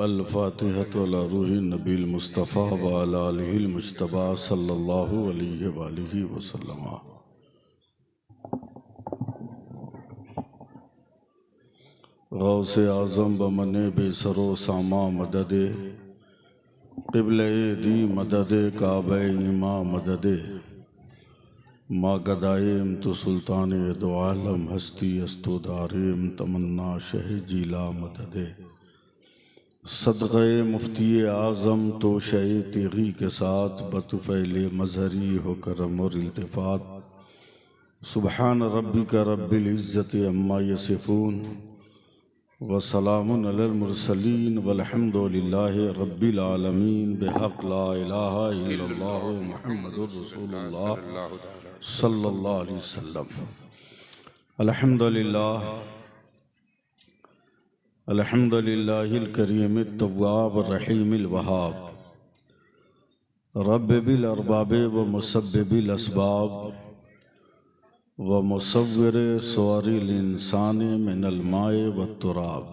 अल-फ़ातिहतु अला रूहि नबील मुस्तफ़ा व अला आलिहिल मुज्तबा सल्लल्लाहु अलैहि व आलिहि वसल्लम। गौसे आज़म बमने बेसरो सामा मददे क़िबले दी मददे काबे इमा मददे मा गदायम तो सुल्तान दो आलम हस्ती अस्तो दारिम तमन्ना शह जीला मददे सदक़े मुफ्ती आज़म तो शे तेगी के साथ बतुफ़ैल मज़हरी हो करम और इल्तिफ़ात। सुबहान रब्बिका रब्बिल इज़्ज़ति अम्मा यसिफ़ून व सलामुन अलल मुरसलीन वल्हम्दुलिल्लाहि रब्बिल आलमीन बिहक़ ला इलाहा इल्लल्लाह मुहम्मदुर रसूलुल्लाह सल्लल्लाहु अलैहि वसल्लम। अल्हम्दुलिल्लाह अल्हम्दुलिल्लाहिल करीमित तव्वाब रहीमिल वहाब रब्ब बिल अरबाब व मुसब्बिबिल अस्बाब व मुसव्विर सवारिल इंसान मिनल माए व तुराब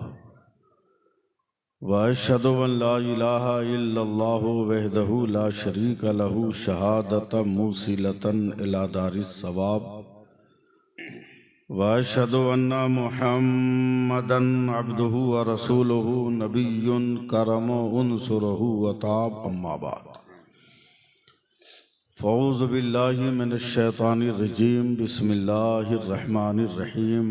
व अशहदु अन ला इलाहा इल्लल्लाहु वहदहु ला शरीका लहु शहादतन मूसिलतन इला दारिस सवाब व अशहदु अन्ना मुहम्मदन अब्दुहु व रसूलुहु नबियुन करमु उनसुरहु व ताब अम्मा बाद फ़ऊज़ु बिल्लाहि मिनश शैतानिर रजीम बिस्मिल्लाहिर रहमानिर रहीम।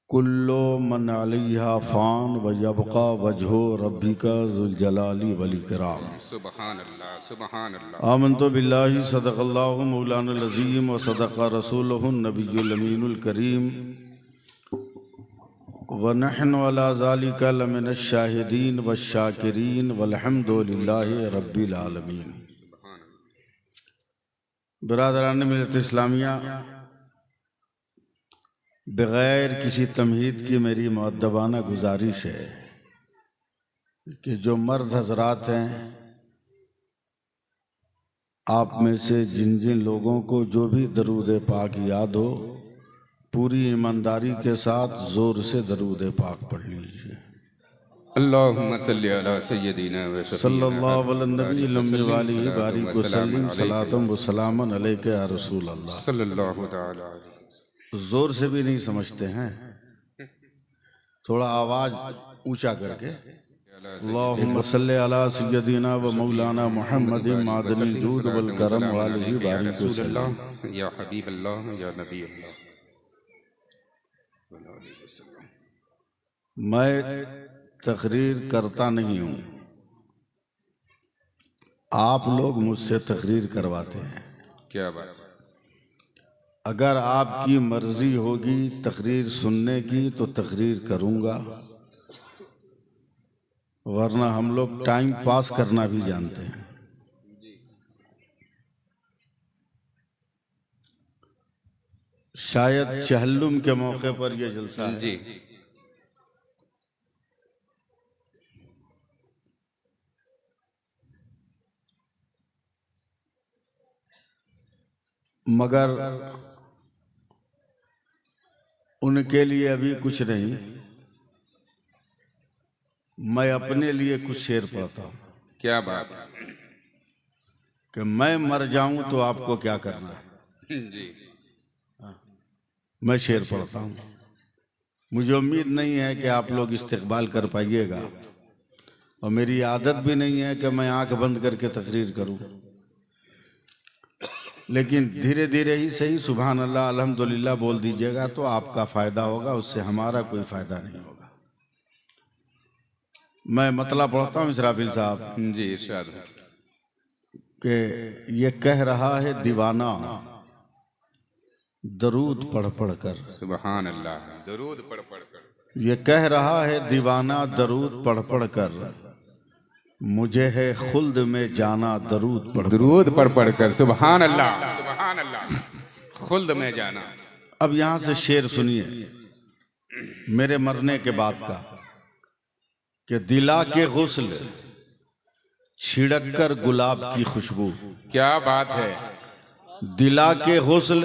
कुल्लु मन अलैहा फ़ान व यबक़ा वजहु रब्बिका ज़ुल जलाली वल इकराम। सुबहान अल्लाह सुबहान अल्लाह। आमन्तु बिल्लाहि सदक़ल्लाहु मौलानाल अज़ीम व सदक़ रसूलुहुन नबियुल अमीनुल करीम व नहनु अला ज़ालिका लमिनश शाहिदीन वश शाकिरीन वल्हम्दुलिल्लाहि रब्बिल आलमीन। बिरादरान मिल्लत इस्लामिया, बग़ैर किसी तमहीद की मेरी मुअद्दबाना गुजारिश है कि जो मर्द हजरात हैं, आप में से जिन जिन लोगों को जो भी दरूद पाक याद हो, पूरी ईमानदारी के साथ जोर से दरूद पाक पढ़ लीजिए। अल्लाहुम्मा सल्ली अला सय्यदिना व सल्लल्लाहु अलैहि नबी वालिहि बारिक व सल्लिम सलातम व सलामन अलैका या रसूल अल्लाह। सल्लल्लाहु तआला अलैहि वसल्लम। जोर से भी नहीं समझते हैं, थोड़ा आवाज ऊंचा करके अल्लाहुम्मा सल्ली अला सय्यदिना व मौलाना मुहम्मदिन मादनिल जूद वल करम वालिहि बारिक व सल्लम। या हबीब अल्लाह या नबी अल्लाह। मैं तकरीर करता नहीं हूँ, आप लोग मुझसे तकरीर करवाते हैं। क्या बात। अगर आपकी मर्जी होगी तकरीर सुनने की तो तकरीर करूँगा, वरना हम लोग टाइम पास करना भी जानते हैं। शायद चहल्लुम के मौके पर यह जलसा है। जी मगर उनके लिए अभी कुछ नहीं, मैं अपने लिए कुछ शेर पढ़ता हूँ। क्या बात कि मैं मर जाऊं तो आपको क्या करना है। जी। मैं शेर पढ़ता हूँ, मुझे उम्मीद नहीं है कि आप लोग इस्तेक़बाल कर पाइएगा, और मेरी आदत भी नहीं है कि मैं आंख बंद करके तकरीर करूं, लेकिन धीरे धीरे ही सही सुभान अल्लाह अल्हम्दुलिल्लाह बोल दीजिएगा तो आपका फायदा होगा, उससे हमारा कोई फायदा नहीं होगा। मैं मतलब पढ़ता हूँ इसराफिल साहब जी इरशाद। कि ये कह रहा है दीवाना दरूद पढ़ पढ़ कर। सुबहान अल्लाह। दरूद पढ़ पढ़ कर। ये कह रहा है दीवाना दरूद पढ़ पढ़ कर, मुझे है खुल्द में जाना दरूद पढ़ दरूद पढ़ पढ़ कर। सुबहान अल्लाह सुबहान अल्लाह। खुल्द में जाना। अब यहां से शेर सुनिए मेरे मरने के बाद का, कि दिला के गुस्ल छिड़क कर गुलाब की खुशबू। क्या बात है। दिला के गुस्ल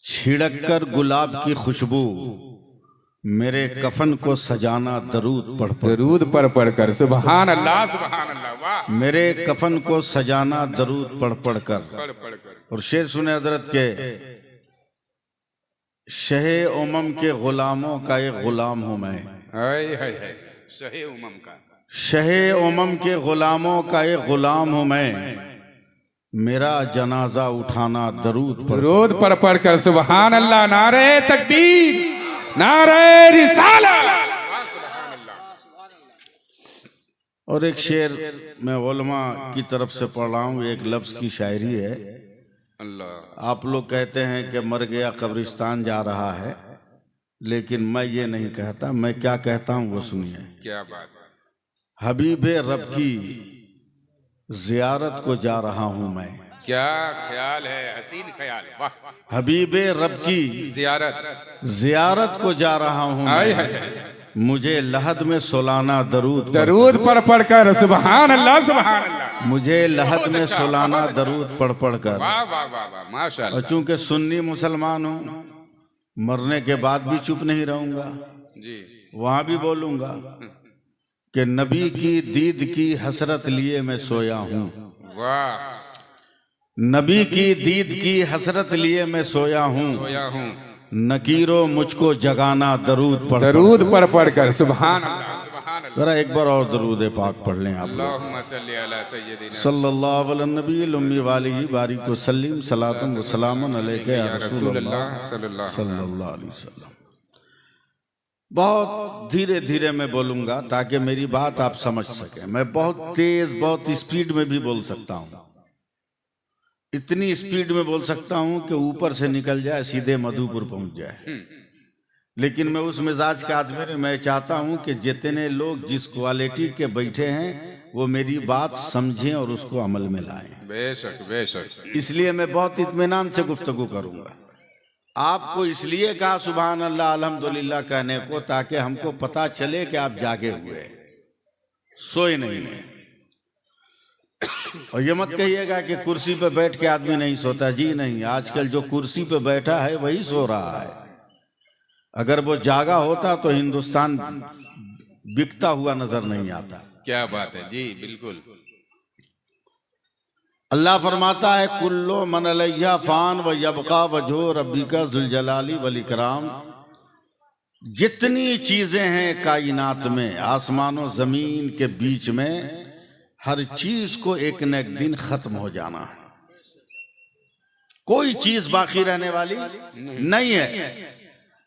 छिड़क कर गुलाब की खुशबू, मेरे कफन को सजाना दरूद पढ़ पढ़, दरूद पढ़ पढ़ कर। सुभान अल्लाह, सुभान अल्लाह, वाह। मेरे कफन को सजाना दरूद पढ़ पढ़ कर। पढ़ पढ़ कर। और शेर सुने हजरत के, शहे उमम के गुलामों का एक गुलाम हूं मैं। हाय हाय हाय, शहे उमम का, शहे उमम के गुलामों का एक गुलाम हूं मैं, मेरा जनाजा उठाना दरूद पढ़। दरूद पढ़ पढ़ कर। सुभान अल्लाह, नारे तकबीर, नारे रिसालत, वाह सुभान अल्लाह। और एक शेर मैं उलमा की तरफ से पढ़ रहा हूँ, एक लफ्ज की शायरी है। अल्लाह, आप लोग कहते हैं कि मर गया कब्रिस्तान जा रहा है, लेकिन मैं ये नहीं कहता। मैं क्या कहता हूँ वो सुनिए। क्या बात है। हबीबे रब की जियारत को जा रहा हूँ मैं। क्या ख्याल है, हसीन ख्याल, वाह। हबीबे रब की जियारत को जा रहा हूँ मैं, मुझे लहद में सोलाना दरूद दरूद पढ़ पढ़ कर। सुभान अल्लाह, सुभान अल्लाह। मुझे लहद में सोलाना दरूद पढ़ पढ़ कर। वाह वाह वाह वाह, माशाअल्लाह। और चूंकि सुन्नी मुसलमान हूँ, मरने के बाद भी चुप नहीं रहूंगा जी। वहां भी बोलूंगा कि नबी की दीद की हसरत लिए मैं सोया हूँ। वाह। नबी की दीद की हसरत लिए मैं सोया हूँ, नकीरो मुझको जगाना दरूद पढ़ दरूद पढ़ पढ़ कर। सुभान अल्लाह, सुभान अल्लाह। जरा एक बार और दरूद पाक पढ़ लें आप। अल्लाहुम्मा सल्ली अला सय्यदिना सल्लल्लाहु अलैहि नबी उम्मी वालिही बारिक वसल्लम सलातम व सलामुन अलैका या रसूलल्लाह सल्लल्लाहु अलैहि वसल्लम। बहुत धीरे धीरे मैं बोलूंगा ताकि मेरी बात आप समझ सकें। मैं बहुत तेज, बहुत स्पीड में भी बोल सकता हूँ। इतनी स्पीड में बोल सकता हूं कि ऊपर से निकल जाए, सीधे मधुपुर पहुंच जाए। लेकिन मैं उस मिजाज के आदमी में मैं चाहता हूं कि जितने लोग जिस क्वालिटी के बैठे हैं वो मेरी बात समझें और उसको अमल में लाएं। बेशक बेशक। इसलिए मैं बहुत इत्मीनान से गुफ्तगू करूंगा। आपको इसलिए कहा सुभान अल्लाह अल्हम्दुलिल्लाह कहने को, ताकि हमको पता चले कि आप जागे हुए, सोए नहीं हैं। और ये मत कहिएगा कि कुर्सी पे बैठ के आदमी नहीं सोता। जी नहीं, आजकल जो कुर्सी पे बैठा है वही सो रहा है। अगर वो जागा होता तो हिंदुस्तान बिकता हुआ नजर नहीं आता। क्या बात है जी, बिल्कुल। अल्लाह फरमाता है कुल्लो मन अलैहा फान व यबका वजहो रब्बिका जुल जलाली वल इकराम। जितनी चीजें हैं कायनात में, आसमानों जमीन के बीच में, हर चीज को एक न एक दिन खत्म हो जाना है। कोई चीज बाकी रहने वाली नहीं है।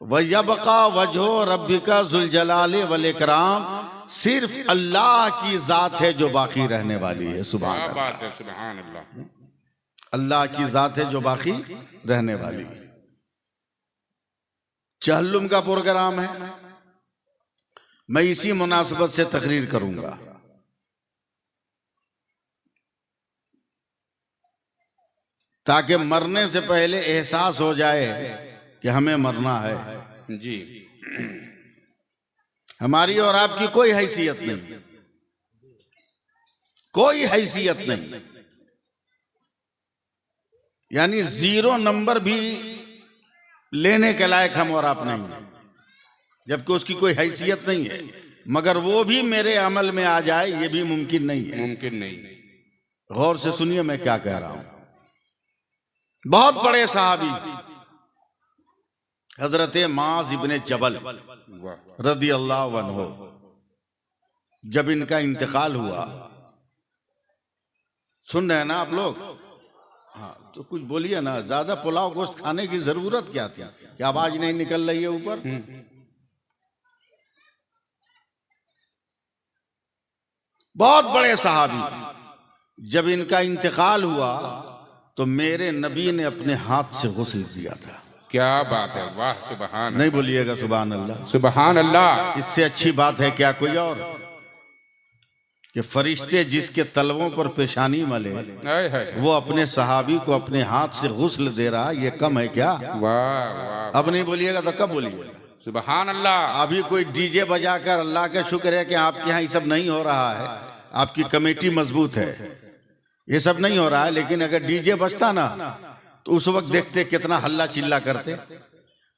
वयबका वजहो रब्बिका जुल जलाली वल इकराम, सिर्फ अल्लाह की जात है जो बाकी रहने वाली है। सुभान अल्लाह, सुभान अल्लाह। अल्लाह की जात है जो बाकी रहने वाली है। चहल्लुम का प्रोग्राम है, मैं इसी मुनासबत से तकरीर करूंगा। ताकि मरने से पहले एहसास हो जाए कि हमें मरना है। जी। हमारी और आपकी कोई हैसियत नहीं, कोई हैसियत नहीं। यानी 0 नंबर भी लेने के लायक हम और आप नहीं है, जबकि उसकी कोई हैसियत नहीं है। मगर वो भी मेरे अमल में आ जाए ये भी मुमकिन नहीं है। मुमकिन नहीं। गौर से सुनिए मैं क्या कह रहा हूं। बहुत बड़े सहाबी हजरत माज इब्ने जबल रदी अल्लाह अन्हु, जब इनका इंतकाल हुआ, सुन रहे हैं ना आप लोग? हाँ तो कुछ बोलिए ना। ज्यादा पुलाव गोश्त खाने की जरूरत क्या थी कि आवाज नहीं निकल रही है ऊपर? बहुत बड़े सहाबी, जब इनका इंतकाल हुआ तो मेरे नबी ने अपने हाथ से गुस्ल दिया था। क्या बात है, वाह सुभान। नहीं बोलिएगा सुभान अल्लाह, सुभान अल्लाह। इससे अच्छी बात है क्या कोई और? कि फरिश्ते जिसके तलवों पर पेशानी मले वो अपने सहाबी को अपने हाथ से गुस्ल दे रहा, ये कम है क्या? वाह वाह। अब नहीं बोलिएगा तो कब बोलिएगा? सुभान अल्लाह। अभी कोई डीजे बजाकर, अल्लाह का शुक्र है कि आपके यहाँ ये सब नहीं हो रहा है, आपकी कमेटी मजबूत है, ये सब नहीं हो रहा है। लेकिन अगर डीजे बजता ना तो उस वक्त देखते कितना हल्ला चिल्ला करते,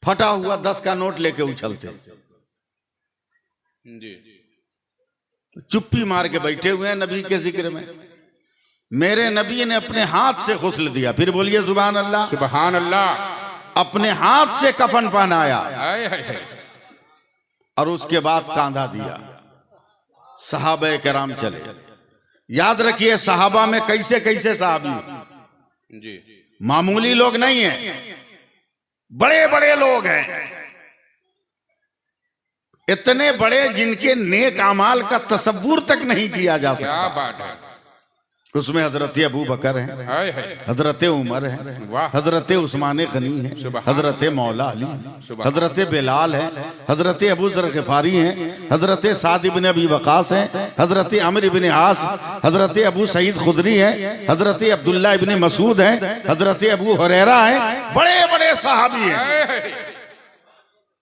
फटा हुआ 10 का नोट लेके उछलते। जी। चुप्पी मार के बैठे हुए हैं नबी के जिक्र में। मेरे नबी ने अपने हाथ से गुस्ल दिया, फिर बोलिए सुभान अल्लाह। सुभान अल्लाह। अपने हाथ से कफन पहनाया हाय हाय हाय। और उसके बाद कांधा दिया। सहाबे किराम चले। याद रखिए सहाबा में कैसे कैसे सहाबी, जी, मामूली लोग नहीं हैं, बड़े बड़े लोग हैं, इतने बड़े जिनके नेक अमाल का तसव्वुर तक नहीं किया जा क्या सकता। बात है। उसमें हजरत अबू बकर है, हाय हाय। हजरत उमर है, वाह। हजरत उस्मान गनी है, हजरत मौला अली, हजरत बिलाल है, हजरत अबू जर गिफारी है, हजरत साद इब्न अबी वकास है, हजरत अमर इब्न आस, हजरत अबू सईद खुदरी है, हजरत अब्दुल्ला इब्न मसूद है, हजरत अबू हुरैरा है। बड़े बड़े सहाबी हैं।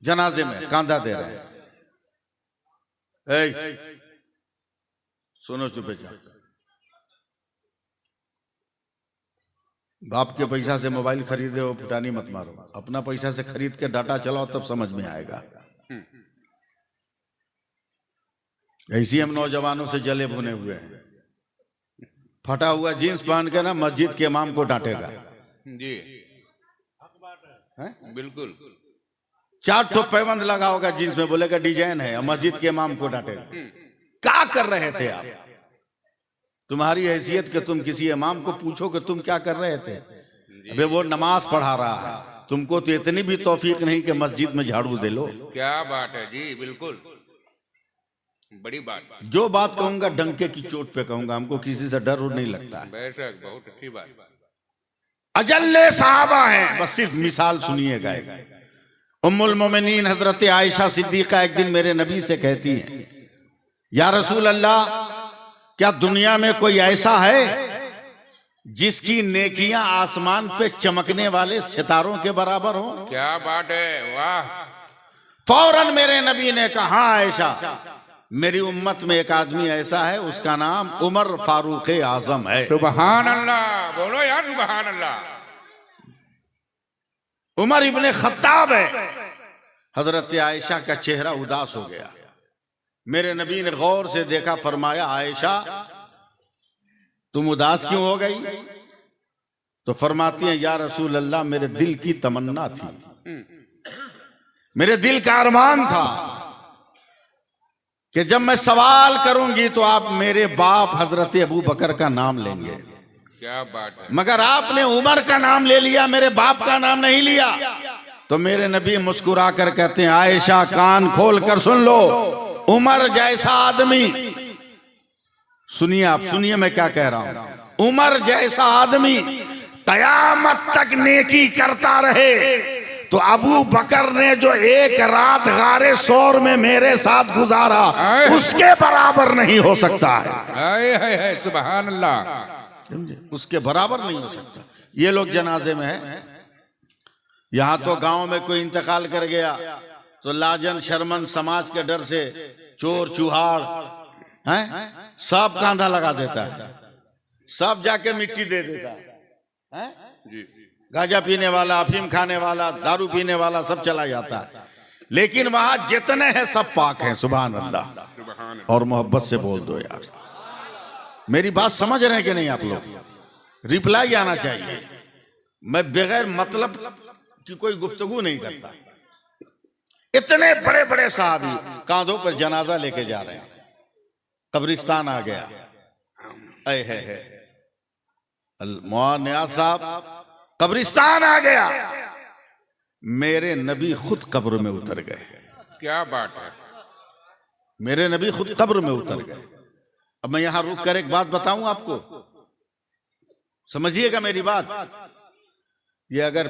जनाजे में कांधा दे रहे हैं। ए, सुनो चुपे चाप। बाप के पैसा से मोबाइल खरीदे हो, फुटानी मत मारो। अपना पैसा से खरीद के डाटा चलाओ, तब समझ में आएगा। ऐसी हम नौजवानों से जले भुने हुए हैं। फटा हुआ जीन्स पहन के ना मस्जिद के इमाम को डांटेगा। जी, बिल्कुल। 4 ठो पैबंद लगा होगा जीन्स में, बोलेगा डिजाइन है, मस्जिद के इमाम को डांटेगा। क्या कर रहे थे आप? तुम्हारी हैसियत के तुम किसी इमाम को पूछो कि तुम क्या कर रहे थे? अबे वो नमाज पढ़ा रहा है, तुमको तो इतनी भी तौफीक नहीं कि मस्जिद में झाड़ू दे लो। क्या बात है जी, बिल्कुल बड़ी बात। जो बात कहूंगा डंके की चोट पे कहूंगा, हमको किसी से डर नहीं लगता है। बेशक, बहुत अच्छी बात। अजल्ले साहबा हैं, बस सिर्फ मिसाल सुनिएगा। उम्मुल मोमिनीन हजरत आयशा सिद्दीका एक दिन मेरे नबी से कहती हैं, या रसूल अल्लाह, क्या दुनिया में कोई ऐसा है जिसकी नेकियां आसमान पे चमकने वाले सितारों के बराबर हो? क्या बात है, वाह। फौरन मेरे नबी ने कहा, हाँ आयशा, मेरी उम्मत में एक आदमी ऐसा है, उसका नाम उमर फारूक आजम है। सुभान अल्लाह, बोलो यार सुभान अल्लाह। उमर इब्ने खत्ताब है। हजरत आयशा का चेहरा उदास हो गया। मेरे नबी ने गौर से देखा, फरमाया, आयशा तुम उदास क्यों हो गई? तो फरमाती हैं, या रसूल अल्लाह, मेरे दिल की तमन्ना थी, मेरे दिल का अरमान था कि जब मैं सवाल करूंगी तो आप मेरे बाप हजरत अबू बकर का नाम लेंगे। क्या बात है। मगर आपने उमर का नाम ले लिया, मेरे बाप का नाम नहीं लिया। तो मेरे नबी मुस्कुरा कर कहते हैं, आयशा कान खोल कर सुन लो, उमर जैसा आदमी, सुनिए आप, सुनिए मैं क्या कह रहा हूं, उमर जैसा आदमी कयामत तक नेकी करता रहे तो अबू बकर ने जो एक रात गारे सौर में मेरे साथ गुजारा, उसके बराबर नहीं हो सकता है। सुभान अल्लाह, समझे? उसके बराबर नहीं हो सकता। ये लोग जनाजे में है। यहां तो गांव में कोई इंतकाल कर गया तो लाजन शर्मन समाज के डर से चोर चुहाड़ हैं, सब कांधा लगा देता है, सब जाके मिट्टी दे देता है। गांजा पीने वाला, अफीम खाने वाला, दारू पीने वाला सब चला जाता है। लेकिन वहां जितने हैं सब पाक हैं। सुभान अल्लाह। और मोहब्बत से बोल दो यार, मेरी बात समझ रहे हैं कि नहीं आप लोग? रिप्लाई आना चाहिए। मैं बगैर मतलब की कोई गुफ्तगू नहीं करता। इतने बड़े बड़े साहबी कांधों पर जनाजा लेके जा रहे हैं, कब्रिस्तान आ गया। ऐ है मौलाना नियाज़ साहब, कब्रिस्तान आ गया। मेरे नबी खुद कब्र में उतर गए। क्या बात है। मेरे नबी खुद कब्र में उतर गए। अब मैं यहां रुक कर एक बात बताऊं आपको, समझिएगा मेरी बात। ये अगर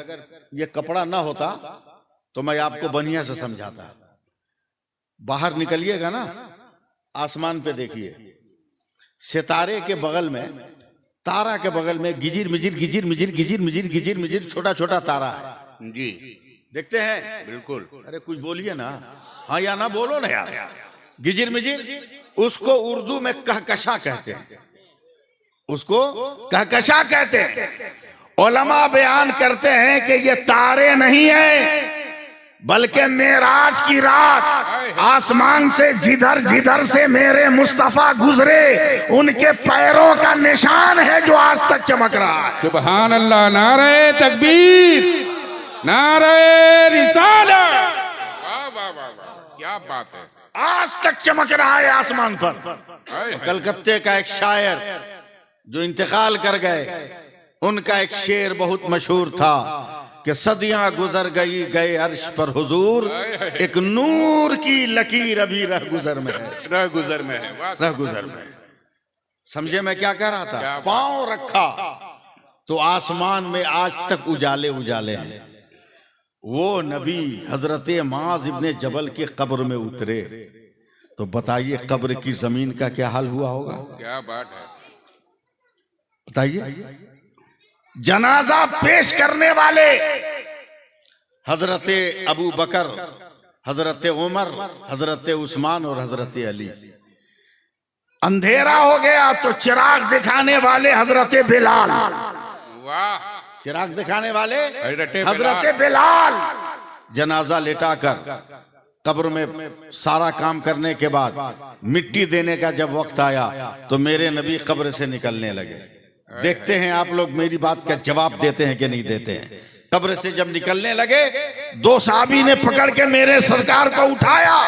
ये कपड़ा ना होता तो मैं आपको बढ़िया से समझाता। बाहर निकलिएगा ना, आसमान पे देखिए, सितारे के बगल में, तारा के बगल में गिजिर मिजिर गिजिर मिजिर गिजिर मिजिर गिजिर मिजिर छोटा छोटा तारा है जी, देखते हैं? बिल्कुल। अरे कुछ बोलिए ना, हाँ या ना बोलो ना यार। गिजिर मिजिर, उसको उर्दू में कहकशा कहते हैं, उसको कहकशा कहते हैं। उलमा बयान करते हैं कि ये तारे नहीं है, बल्कि मेराज की रात आसमान से जिधर जिधर से मेरे मुस्तफा गुजरे उनके पैरों का निशान है जो आज तक चमक रहा है। सुभान अल्लाह, नारे तकबीर, नारे रिसाला। वाह वाह वाह वाह, क्या बात है। आज तक चमक रहा है आसमान पर। कलकत्ते का एक शायर जो इंतकाल कर गए, उनका एक शेर बहुत मशहूर था कि सदियां गुजर गई गए अर्श पर हुजूर, एक नूर की लकीर अभी रह गुजर में है। रह गुजर में है, वाह, रह गुजर में। समझे मैं क्या कह रहा था? पांव रखा तो आसमान में आज तक उजाले उजाले हैं। वो नबी हजरत माज इब्ने जबल के कब्र में उतरे तो बताइए कब्र की जमीन का क्या हाल हुआ होगा? क्या बात है, बताइए। जनाजा पेश करने वाले हजरत अबू बकर, हजरत उमर, हजरत उस्मान और हजरत अली। अंधेरा हो गया तो चिराग दिखाने वाले हजरत बिलाल। वाह, चिराग दिखाने वाले हजरत बिलाल। जनाजा लेटाकर कब्र में सारा काम करने के बाद मिट्टी देने का जब वक्त आया तो मेरे नबी कब्र से निकलने लगे। देखते हैं आप लोग मेरी बात का जवाब देते हैं कि नहीं देते हैं। कब्र से जब निकलने लगे, दो साहबी ने पकड़ के मेरे सरकार को उठाया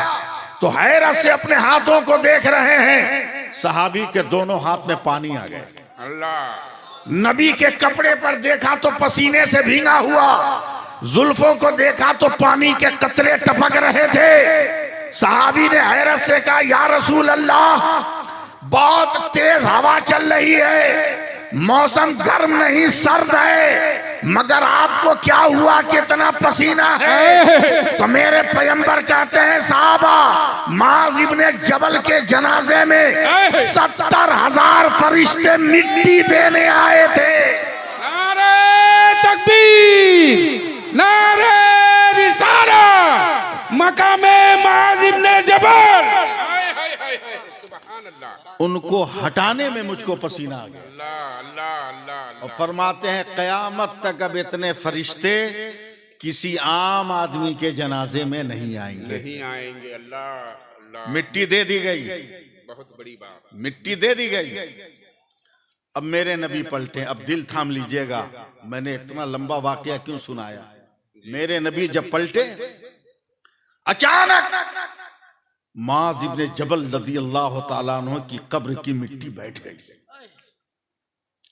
तो हैरत से अपने हाथों को देख रहे हैं। सहाबी के दोनों हाथ में पानी आ गए। अल्लाह। नबी के कपड़े पर देखा तो पसीने से भीगा हुआ, जुल्फों को देखा तो पानी के कतरे टपक रहे थे। सहाबी ने हैरत से कहा, या रसूल अल्लाह, बहुत तेज हवा चल रही है, मौसम गर्म नहीं सर्द है, मगर आपको क्या हुआ कि इतना पसीना है? तो मेरे पैगंबर कहते हैं, साहबा, माज इब्ने जबल के जनाजे में 70,000 फरिश्ते मिट्टी देने आए थे। नारे तकबीर, नारे रिसाला, मकामे माज इब्ने जबल। उनको हटाने में मुझको पसीना आ गया। अल्लाह अल्लाह अल्लाह। और फरमाते हैं कयामत तक अब इतने फरिश्ते किसी आम आदमी के जनाजे में नहीं आएंगे। नहीं आएंगे। अल्लाह अल्लाह। मिट्टी दे दी गई, बहुत बड़ी बात। मिट्टी दे दी गई। अब मेरे नबी पलटे। अब दिल थाम लीजिएगा, मैंने इतना लंबा वाकया क्यों सुनाया। मेरे नबी जब पलटे, अचानक माज इब्ने जबल रज़ी अल्लाह तआला अन्हु की कब्र की मिट्टी बैठ गई,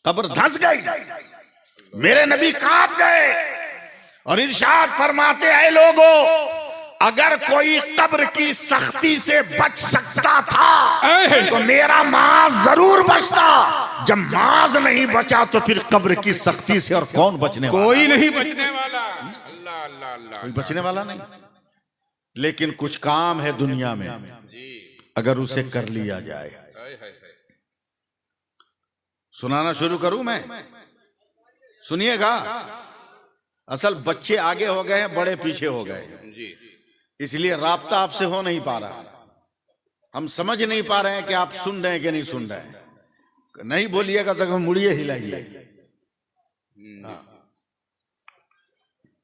कब्र धंस गई। मेरे नबी कांप गए और इरशाद फरमाते हैं, लोगों, अगर कोई कब्र की सख्ती से बच सकता था तो मेरा माज जरूर बचता। जब माज नहीं बचा तो फिर कब्र की सख्ती से और कौन बचने वाला? कोई नहीं बचने वाला। अल्लाह अल्लाह अल्लाह। कोई बचने वाला नहीं। लेकिन कुछ काम है दुनिया में, अगर उसे कर लिया जाए। सुनाना शुरू करूं मैं? सुनिएगा। असल बच्चे आगे हो गए हैं, बड़े पीछे हो गए हैं, इसलिए राब्ता आपसे हो नहीं पा रहा। हम समझ नहीं पा रहे हैं कि आप सुन रहे हैं कि नहीं सुन रहे हैं। नहीं बोलिएगा तो मुड़िए हिलाइए।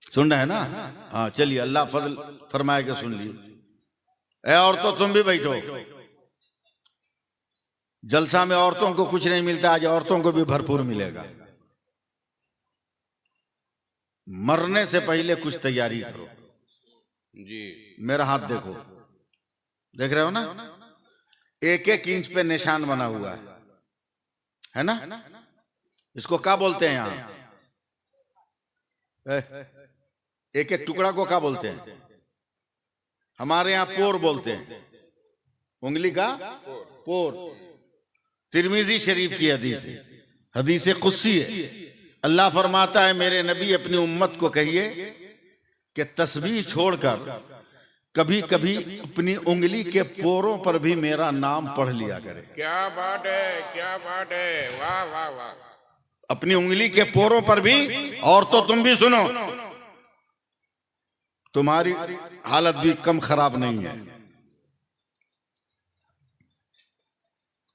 सुन रहे हैं ना? हाँ, चलिए, अल्लाह फजल फरमाए के सुन लिए। औरतों तुम भी बैठो। जलसा में औरतों को कुछ नहीं मिलता, आज औरतों को भी भरपूर मिलेगा। मरने से पहले कुछ तैयारी करो। जी, मेरा हाथ देखो, देख रहे हो ना? 1-1 इंच पे निशान बना हुआ है ना? इसको क्या बोलते हैं यहाँ? एक एक टुकड़ा को क्या बोलते हैं? हमारे यहाँ पोर बोलते हैं, उंगली का पोर। तिरमिजी शरीफ की हदीस है, हदीस कुद्सी है। अल्लाह फरमाता है, मेरे नबी अपनी उम्मत को कहिए कि तस्बीह छोड़कर कभी कभी अपनी उंगली के पोरों पर भी मेरा नाम पढ़ लिया करे। क्या बात है, क्या बात है, वाह वाह वाह। अपनी उंगली के पोरों पर भी। और तो तुम भी सुनो, तुम्हारी हालत भी कम खराब नहीं है,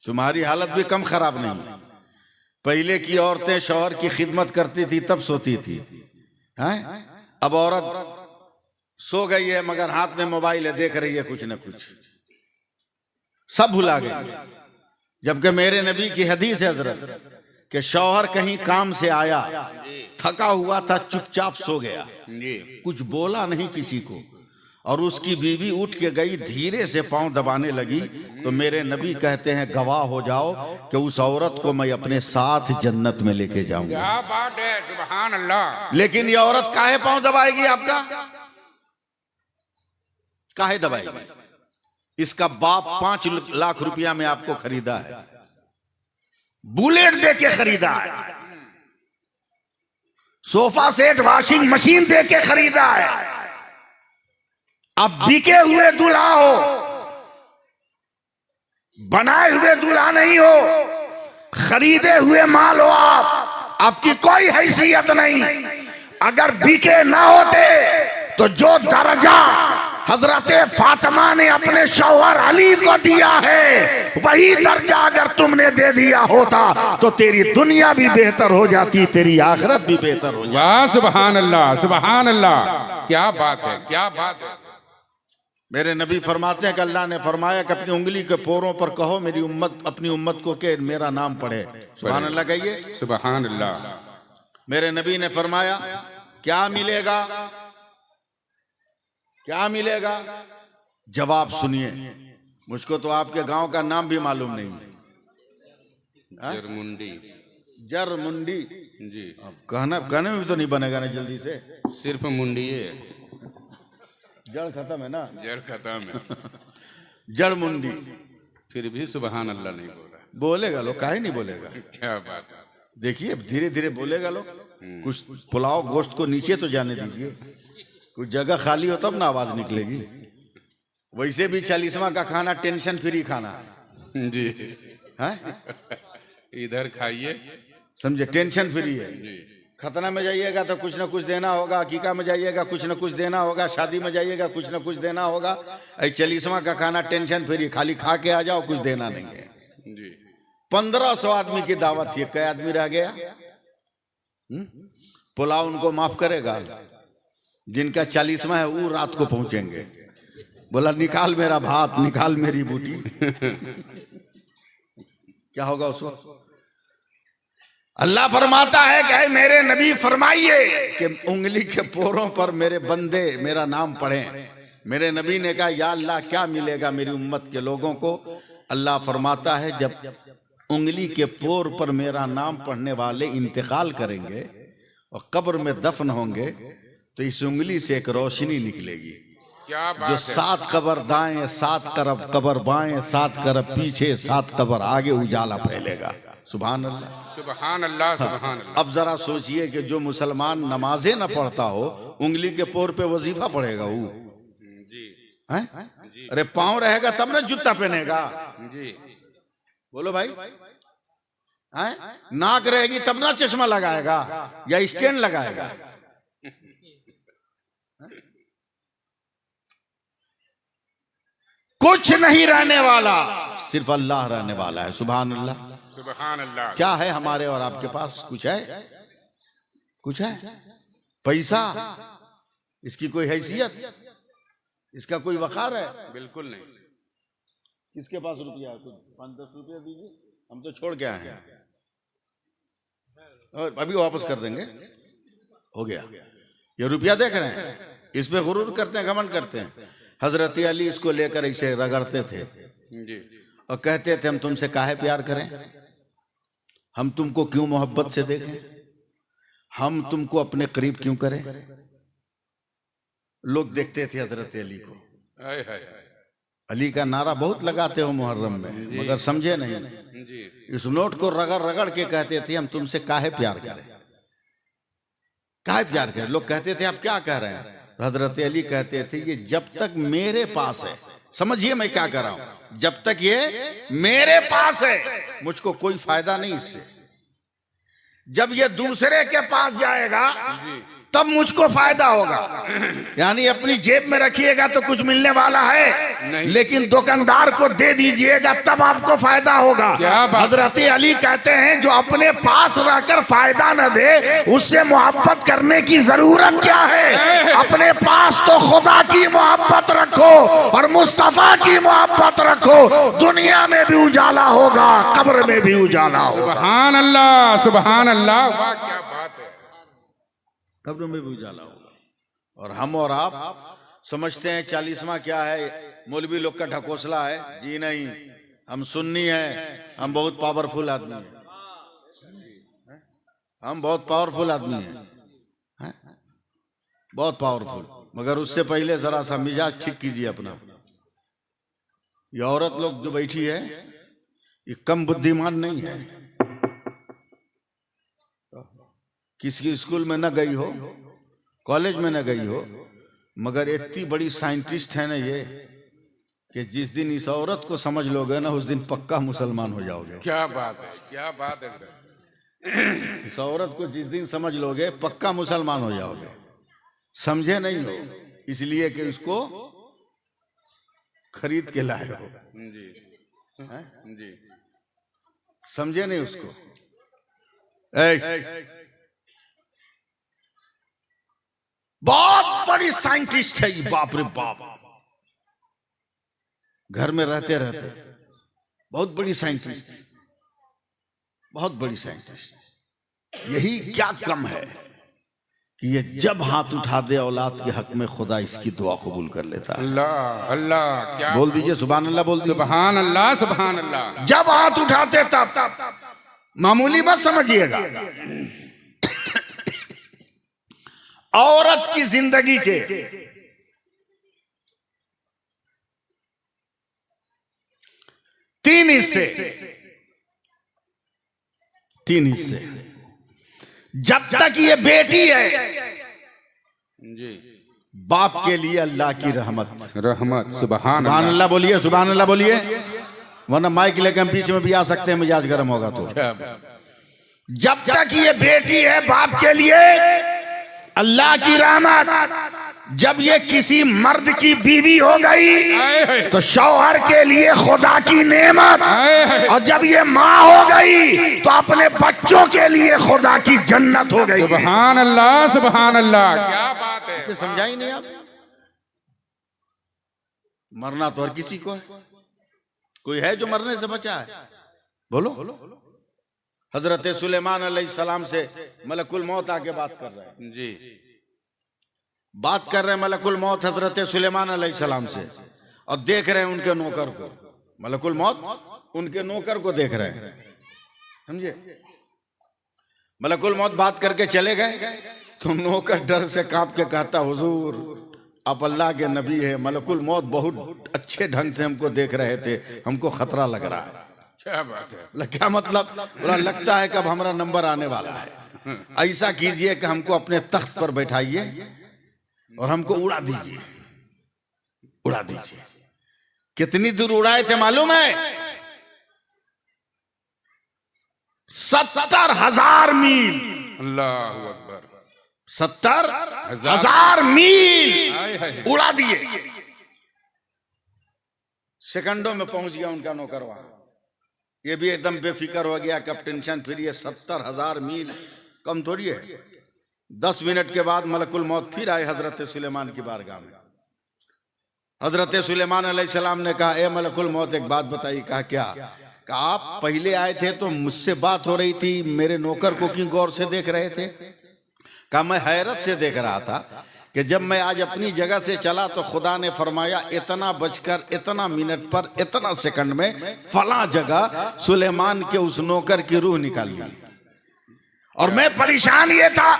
तुम्हारी हालत भी कम खराब नहीं है। पहले की औरतें शौहर की खिदमत करती थी तब सोती थी, हैं? अब औरत सो गई है मगर हाथ में मोबाइल है, देख रही है कुछ न कुछ, सब भुला गई। जबकि मेरे नबी की हदीस है हजरत कि शौहर कहीं काम से आया, थका हुआ था, चुपचाप सो गया, कुछ बोला नहीं किसी को, और उसकी बीवी उठ के गई, धीरे से पांव दबाने लगी, तो मेरे नबी कहते हैं गवाह हो जाओ कि उस औरत को मैं अपने साथ जन्नत में लेके जाऊंगा। क्या बात है, सुभान अल्लाह। लेकिन ये औरत काहे पांव दबाएगी आपका, काहे दबाएगी? इसका बाप 5 लाख रुपया में आपको खरीदा है, बुलेट दे के खरीदा है, सोफा सेट वॉशिंग मशीन दे के खरीदा है। अब बिके हुए दूल्हा हो, बनाए हुए दूल्हा नहीं हो, खरीदे हुए माल हो आप, आपकी कोई हैसियत नहीं। अगर बिके ना होते तो जो दर्जा हजरत फातिमा ने अपने शौहर अली को दिया है, वही दर्जा अगर तुमने दे दिया होता तो तेरी दुनिया भी बेहतर हो जाती, तेरी आखिरत भी बेहतर हो जाती। वाह सुभान अल्लाह, सुभान अल्लाह, क्या बात है, क्या बात है। मेरे नबी फरमाते हैं कि अल्लाह ने फरमाया कि अपनी उंगली के पोरों पर कहो मेरी उम्मत, अपनी उम्मत को के मेरा नाम पढ़े। सुभान अल्लाह कहिए, सुभान अल्लाह। मेरे नबी ने फरमाया क्या मिलेगा, क्या मिलेगा? जवाब सुनिए, मुझको तो आपके गांव का नाम भी मालूम नहीं। जरमुंडी। जरमुंडी जी। अब कहने में भी तो नहीं बनेगा ना जल्दी से, सिर्फ मुंडी है, जड़ खत्म है ना, जड़ खत्म है। जरमुंडी। फिर भी सुभान अल्लाह नहीं बोल रहा। बोलेगा लोग, काहे नहीं बोलेगा? क्या बात है। देखिए धीरे धीरे बोलेगा लोग। कुछ पुलाव गोश्त को नीचे तो जाने दीजिए, कुछ जगह खाली हो तब ना आवाज निकलेगी। वैसे भी 40वां का खाना टेंशन फ्री खाना है जी, है? इधर खाइए, समझे, टेंशन फ्री है। जी। खतना में जाइएगा तो कुछ ना कुछ देना होगा, हकीका में जाइएगा कुछ ना कुछ देना होगा, शादी में जाइएगा कुछ ना कुछ देना होगा। 40वां का खाना टेंशन फ्री, खाली खा के आ जाओ, कुछ देना नहीं है जी। 1500 आदमी की दावत थी, कई आदमी रह गया? पुलाव उनको माफ करेगा? जिनका 40वां है वो रात को पहुंचेंगे, बोला निकाल मेरा भात, निकाल मेरी बूटी। क्या होगा उस वक्त? अल्लाह फरमाता है कि मेरे नबी फरमाइए कि उंगली के पोरों पर मेरे बंदे मेरा नाम पढ़ें। मेरे नबी ने कहा या अल्लाह क्या मिलेगा मेरी उम्मत के लोगों को? अल्लाह फरमाता है जब उंगली के पोर पर मेरा नाम पढ़ने वाले इंतकाल करेंगे और कब्र में दफन होंगे तो इस उंगली से एक रोशनी निकलेगी, क्या बात जो है। 7 कब्र दाएं, 7 कब्र बाएं, 7 कब्र पीछे, 7 कब्र आगे उजाला फैलेगा। सुभान अल्लाह, सुभान अल्लाह, सुभान अल्लाह। अब जरा सोचिए कि जो मुसलमान नमाजें न पढ़ता हो, उंगली के पोर पे वजीफा पढ़ेगा वो, जी हैं? अरे पांव रहेगा तब ना जूता पहनेगा। जी। बोलो भाई, हैं? नाक रहेगी तब ना चश्मा लगाएगा या स्टैंड लगाएगा। कुछ नहीं रहने वाला, सिर्फ अल्लाह रहने वाला है। सुभान अल्लाह, सुभान अल्लाह। क्या है हमारे और आपके पास? कुछ है? कुछ है? पैसा, इसकी कोई हैसियत, इसका कोई वकार है? बिल्कुल नहीं। किसके पास रुपया? कुछ 5-10 रुपया दीजिए, हम तो छोड़ के आए हैं और अभी वापस कर देंगे। हो गया, ये रुपया देख रहे हैं, इस पे गुरूर करते हैं, घमंड करते हैं। हजरत अली इसको लेकर इसे रगड़ते थे जी। और कहते थे हम तुमसे काहे प्यार करें, हम तुमको क्यों मोहब्बत से देखें, हम तुमको अपने करीब क्यों करें। लोग देखते थे हजरत अली को। हाय हाय। अली का नारा बहुत लगाते हो मुहर्रम में, मगर समझे नहीं। जी। इस नोट को रगड़ रगड़ के कहते थे हम तुमसे काहे प्यार करें, काहे प्यार करें। लोग कहते थे आप क्या कह रहे हैं, तो हजरत अली कहते थे ये जब तक मेरे पास है, समझिए मैं क्या कर रहा हूं, जब तक ये मेरे पास है मुझको कोई फायदा नहीं इससे। जब ये दूसरे के पास जाएगा तब मुझको फायदा होगा। यानी अपनी जेब में रखिएगा तो कुछ मिलने वाला है, लेकिन दुकानदार को दे दीजिएगा तब आपको फायदा होगा। हजरत अली कहते हैं जो अपने पास रहकर फायदा न दे उससे मोहब्बत करने की जरूरत क्या है। अपने पास तो खुदा की मोहब्बत रखो और मुस्तफा की मोहब्बत रखो, दुनिया में भी उजाला होगा, कब्र में भी उजाला होगा। सुभान अल्लाह, सुभान अल्लाह, वाह क्या बात है। कब्र में भी उजाला होगा। और हम और आप समझते हैं 40वां क्या है, मौलवी लोग का ढकोसला है। जी नहीं, हम सुन्नी हैं, हम बहुत पावरफुल आदमी हैं, हम बहुत पावरफुल आदमी हैं, बहुत पावरफुल। मगर उससे पहले जरा सा मिजाज ठीक कीजिए अपना। ये औरत लोग जो बैठी है ये कम बुद्धिमान नहीं है, किसी स्कूल में न गई हो, कॉलेज में न गई हो, मगर इतनी बड़ी साइंटिस्ट है ना ये कि जिस दिन इस औरत को समझ लोगे ना उस दिन पक्का मुसलमान हो जाओगे। क्या बात है, क्या बात है। इस औरत को जिस दिन समझ लोगे पक्का मुसलमान हो जाओगे। समझे नहीं हो इसलिए कि इसको खरीद के लाए हो जी। समझे नहीं उसको। बहुत बड़ी साइंटिस्ट है ये, बाप रे बाप। घर में रहते रहते बहुत बड़ी साइंटिस्ट, बहुत बड़ी साइंटिस्ट। यही क्या कम है कि ये जब हाथ उठा दे औलाद के हक में खुदा इसकी दुआ कबूल कर लेता है। अल्लाह अल्लाह, क्या बोल दीजिए सुभान अल्लाह, बोल दीजिए सुभान अल्लाह, सुभान अल्लाह। जब हाथ उठाते तब मामूली मत समझिएगा। औरत की जिंदगी के 3 हिस्से, 3 हिस्से। जब तक ये बेटी है जी, बाप के लिए अल्लाह की रहमत, रहमत, सुभान सुभान अल्लाह बोलिए, सुभान अल्लाह बोलिए, वरना माइक लेकर हम पीछे में भी आ सकते हैं, मिजाज गर्म होगा तो। जब तक ये बेटी है बाप के लिए अल्लाह की रहमत। जब ये किसी मर्द की बीवी हो गई तो शौहर के लिए खुदा की नेमत, और जब ये माँ हो गई तो अपने बच्चों के लिए खुदा की जन्नत हो गई। सुभान अल्लाह, सुभान अल्लाह, क्या बात है। इसे समझा ही नहीं आप। मरना तो हर किसी को है, कोई है जो मरने से बचा है? बोलो। हजरत सुलेमान अलैहिस्सलाम से मलकुल मौत आके बात कर रहे हैं जी, बात कर रहे हैं मलकुल मौत हजरत सुलेमान अलैहिस्सलाम से, और देख रहे हैं उनके नौकर को। मलकुल मौत उनके नौकर को देख रहे हैं, समझे। मलकुल मौत बात करके चले गए तो नौकर डर से कांप के कहता, हुजूर आप अल्लाह के नबी है, मलकुल मौत बहुत अच्छे ढंग से हमको देख रहे थे, हमको खतरा लग रहा है। क्या बात है। क्या मतलब? बोला लगता है कि अब हमारा नंबर आने वाला है। ऐसा कीजिए कि हमको अपने तख्त पर बैठाइए और हमको उड़ा दीजिए, उड़ा दीजिए। कितनी दूर उड़ाए थे मालूम है? 70,000 मील। अल्लाहू अकबर। 70,000 मील उड़ा दिए। सेकंडों में पहुंच गया उनका नौकर वहां। ये भी एकदम बेफिक्र हो गया कि अब टेंशन फ्री है। 70,000 मील कम थोड़ी है। 10 मिनट के बाद मलकुल मौत फिर आए हजरत सुलेमान की बारगाह में। हजरत सुलेमान अलैहिस्सलाम ने कहा, ए मलकुल मौत एक बात बताइए। कहा क्या? कहा आप पहले आए थे तो मुझसे बात हो रही थी, मेरे नौकर को क्यों गौर से देख रहे थे? कहा मैं हैरत से देख रहा था कि जब मैं आज अपनी जगह से चला तो खुदा ने फरमाया इतना बजकर इतना मिनट पर इतना सेकंड में फला जगह सुलेमान के उस नौकर की रूह निकाल ली। और मैं परेशान ये था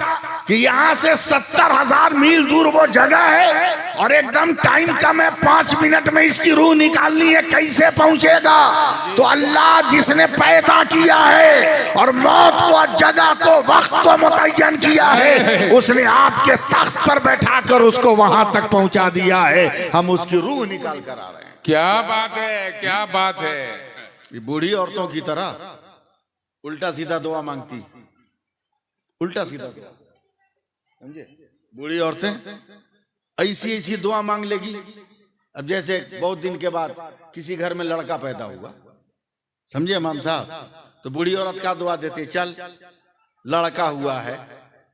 कि यहाँ से 70,000 मील दूर वो जगह है और एकदम टाइम का मैं 5 मिनट में इसकी रूह निकालनी है, कैसे पहुंचेगा? तो अल्लाह जिसने पैदा किया है और मौत को, जगह को, वक्त को मुतय्यन किया है, उसने आपके तख्त पर बैठाकर उसको वहां तक पहुंचा दिया है। हम उसकी रूह निकाल कर आ रहे हैं। क्या बात है, क्या बात है। ये बूढ़ी औरतों की तरह उल्टा सीधा दुआ मांगती, उल्टा सीधा दुआ, समझे? बूढ़ी औरतें ऐसी ऐसी दुआ मांग लेगी। अब जैसे बहुत दिन के बाद किसी घर में लड़का पैदा हुआ, समझे इमाम साहब, तो बूढ़ी औरत क्या दुआ देती? चल लड़का हुआ है,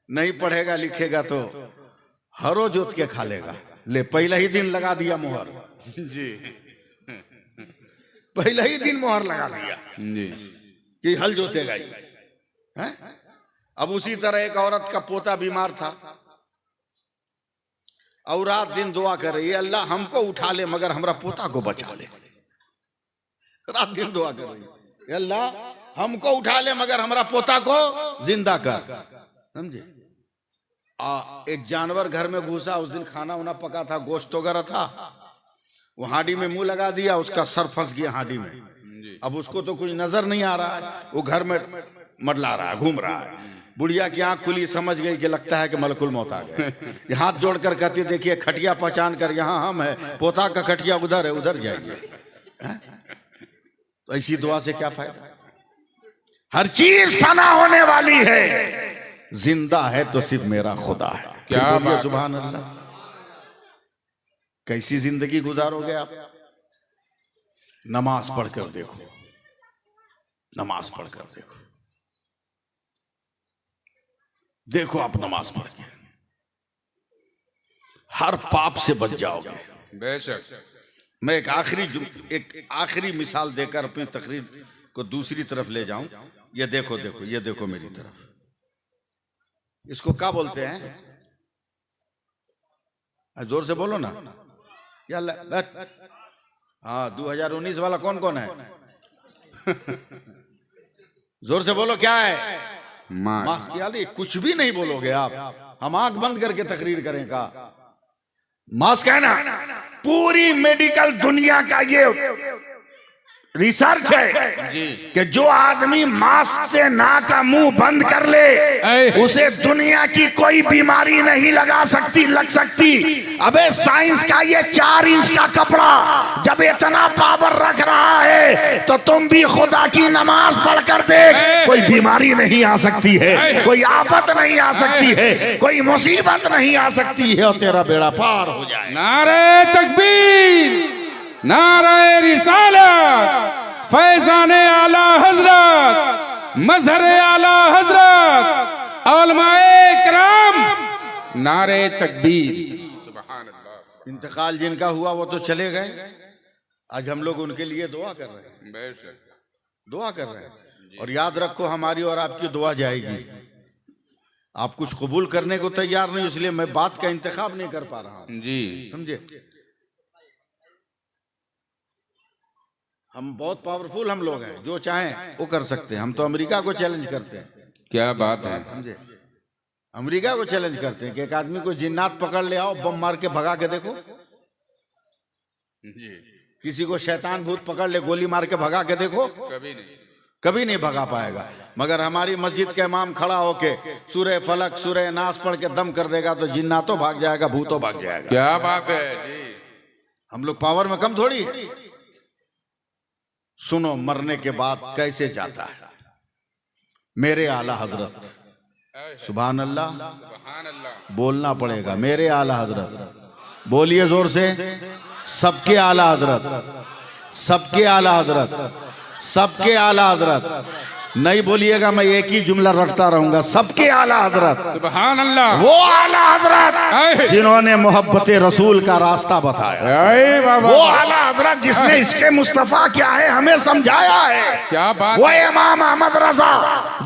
नहीं पढ़ेगा लिखेगा तो हरो जोत के खा लेगा। ले पहला ही दिन लगा दिया मोहर जी, पहला ही दिन मोहर लगा दिया जी, कि हल जोतेगा ही है? अब उसी तरह एक औरत का पोता बीमार था और रात दिन दुआ कर रही है, अल्लाह हमको उठा ले मगर हमरा पोता को बचा ले। रात दिन दुआ कर रही है, अल्लाह हमको उठा ले मगर हमरा पोता को जिंदा कर, समझे? एक जानवर घर में घुसा, उस दिन खाना वाना पका था, गोश्त वगैरह था, वो हांडी में मुंह लगा दिया, उसका सर फंस गया हांडी में। अब उसको तो कुछ नजर नहीं आ रहा है, वो घर में मडला रहा है, घूम रहा है। बुढ़िया की आंख खुली, समझ गई कि लगता है कि मलकुल मौत आ गए। हाथ जोड़कर कहती देखिए खटिया पहचान कर, यहाँ हम है, पोता का खटिया उधर है, उधर जाइए। तो ऐसी दुआ से क्या फायदा? हर चीज फना होने वाली है, जिंदा है तो सिर्फ मेरा खुदा है। क्या बोलिए सुभान अल्लाह। कैसी जिंदगी गुजारोगे आप? नमाज पढ़कर देखो, नमाज पढ़कर देखो, देखो आप नमाज पढ़ के हर पाप से बच जाओगे बेशक। मैं एक आखिरी मिसाल देकर अपनी तकरीर को दूसरी तरफ ले जाऊं। ये देखो देखो, ये देखो मेरी तरफ, इसको क्या बोलते हैं? जोर से बोलो ना या हाँ 2019 वाला कौन कौन है? जोर से बोलो, क्या है? मास्क। यार कुछ भी नहीं बोलोगे आप, हम आंख बंद करके तकरीर करें का? मास्क है ना, पूरी मेडिकल दुनिया का ये रिसर्च है कि जो आदमी मास्क से नाक का मुंह बंद कर ले उसे दुनिया की कोई बीमारी नहीं लग सकती। अबे साइंस का ये 4 इंच का कपड़ा जब इतना पावर रख रहा है तो तुम भी खुदा की नमाज पढ़कर देख, कोई बीमारी नहीं आ सकती है, कोई आफत नहीं आ सकती है, कोई मुसीबत नहीं आ सकती है और तेरा बेड़ा पार हो जाए। नारे तकबीर, नारे रिसालत, फैज़ाने आला हजरत, मजहरे आला हजरत, उलमाए किराम, नारे तकबीर। सुभान अल्लाह। इंतकाल जिनका हुआ वो तो चले गए, आज हम लोग उनके लिए दुआ कर रहे हैं, दुआ कर रहे हैं। और याद रखो हमारी और आपकी दुआ जाएगी। आप कुछ कबूल करने को तैयार नहीं, इसलिए मैं बात का इंतखाब नहीं कर पा रहा हूं जी, समझे? हम बहुत पावरफुल हम लोग हैं, जो चाहें वो कर सकते हैं। हम तो अमेरिका को चैलेंज करते हैं। क्या बात है, समझे? अमेरिका को चैलेंज करते हैं कि एक आदमी को जिन्नात पकड़ ले आओ, बम मार के भगा के देखो जी। किसी को शैतान भूत पकड़ ले, गोली मार के भगा के देखो, कभी नहीं भगा पाएगा। मगर हमारी मस्जिद के इमाम खड़ा होके सूरह फलक सूरह नास पढ़ के दम कर देगा तो जिन्नातों भाग जाएगा, भूतों भाग जाएगा। क्या बात है जी। हम लोग पावर में कम थोड़ी है। सुनो मरने के बाद कैसे जाता है मेरे आला हजरत। सुभान अल्लाह, बोलना पड़ेगा मेरे आला हजरत। बोलिए जोर से, सबके आला हजरत, सबके आला हजरत, सबके आला हजरत। नहीं बोलिएगा, मैं एक ही जुमला रटता रहूंगा, सबके आला हजरत। सुभान अल्लाह। वो आला हजरत जिन्होंने मोहब्बत रसूल का रास्ता बताया, वो आला हजरत जिसने इसके मुस्तफा क्या है हमें समझाया है। क्या बात। वो इमाम अहमद रजा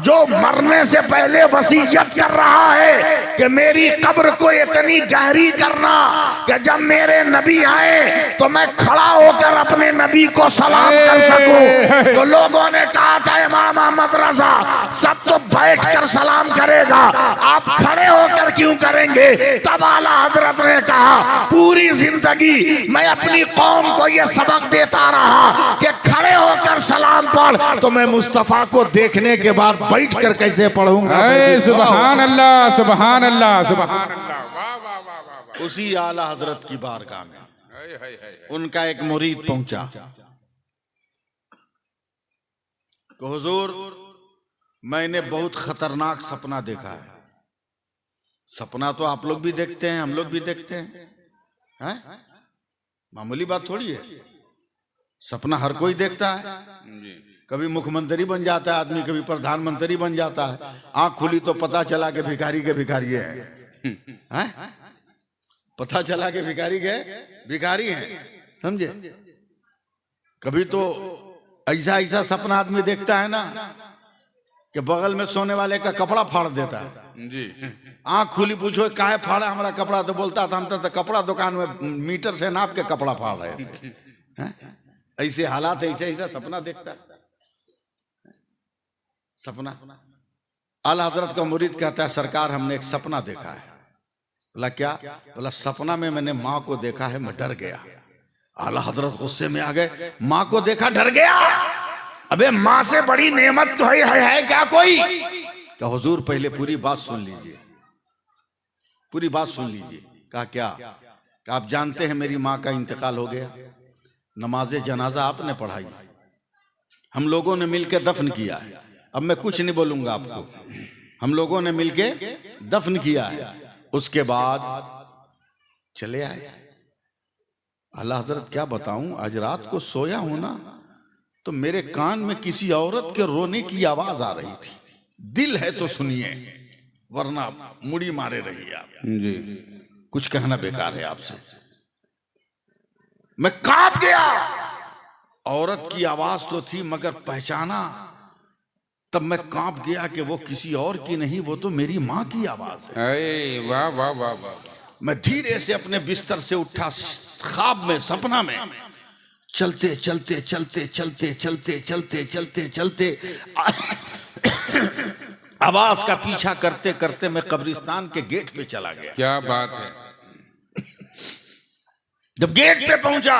जो मरने से पहले वसीयत कर रहा है कि मेरी कब्र को इतनी गहरी करना कि जब मेरे नबी आए तो मैं खड़ा होकर अपने नबी को सलाम कर सकूं। तो लोगों ने कहा था इमाम अहमद रजा सब तो बैठ कर सलाम करेगा, आप खड़े होकर क्यों करेंगे? तब आला हजरत ने कहा पूरी जिंदगी मैं अपनी कौम को यह सबक देता रहा कि खड़े होकर सलाम पढ़, तो मैं मुस्तफा को देखने के बाद बैठ कर कैसे पढ़ूंगा? सुभान अल्लाह, सुभान अल्लाह, सुभान अल्लाह। वाह वाह वाह वाह। उसी आला हजरत की बारगाह में उनका एक मुरीद पहुंचा, तो हुजूर मैंने बहुत खतरनाक सपना देखा है। सपना तो आप लोग भी देखते हैं, हम लोग भी देखते हैं, मामूली बात थोड़ी है। सपना हर कोई देखता है। कभी मुख्यमंत्री बन जाता है आदमी, कभी प्रधानमंत्री बन जाता है। आंख खुली तो पता चला कि भिखारी के भिखारी है, पता चला कि भिखारी के भिखारी हैं, समझे। कभी तो ऐसा ऐसा सपना आदमी देखता है ना कि बगल में सोने वाले का कपड़ा फाड़ देता है जी। आंख खुली पूछो काहे फाड़ा हमारा कपड़ा, तो बोलता था हम तो कपड़ा दुकान में मीटर से नाप के कपड़ा फाड़ रहे थे। ऐसे हालात, ऐसे ऐसा सपना देखता है। सपना आला हजरत का मुरीद कहता है सरकार हमने एक सपना देखा है। बोला क्या? बोला सपना में मैंने माँ को देखा है, मैं डर गया। आला हजरत गुस्से में आ गए, माँ को देखा डर गया? अबे माँ से बड़ी नेमत तो है क्या कोई? कहा हुजूर पहले पूरी बात सुन लीजिए, पूरी बात सुन लीजिए। कहा क्या? कहा आप जानते हैं मेरी माँ का इंतकाल हो गया, नमाज जनाजा आपने पढ़ाई, हम लोगों ने मिलकर दफन किया है। अब मैं कुछ नहीं बोलूंगा आपको, हम लोगों ने मिलके दफन किया है। उसके बाद चले आए। आला हजरत क्या बताऊं, आज रात को सोया हूं ना तो मेरे कान में किसी औरत के रोने की आवाज आ रही थी। दिल है तो सुनिए, वरना मुड़ी मारे रहिए आप जी। कुछ कहना बेकार है आपसे। मैं कांप गया। औरत की आवाज तो थी मगर पहचाना तब मैं कांप गया कि वो किसी और की नहीं, वो तो मेरी माँ की आवाज है। वाह वाह वाह वाह। मैं धीरे से अपने बिस्तर से उठा, ख्वाब में, सपना में, चलते चलते चलते चलते चलते चलते चलते चलते आवाज का पीछा करते करते मैं कब्रिस्तान के गेट पे चला गया। क्या बात है। जब गेट पे पहुंचा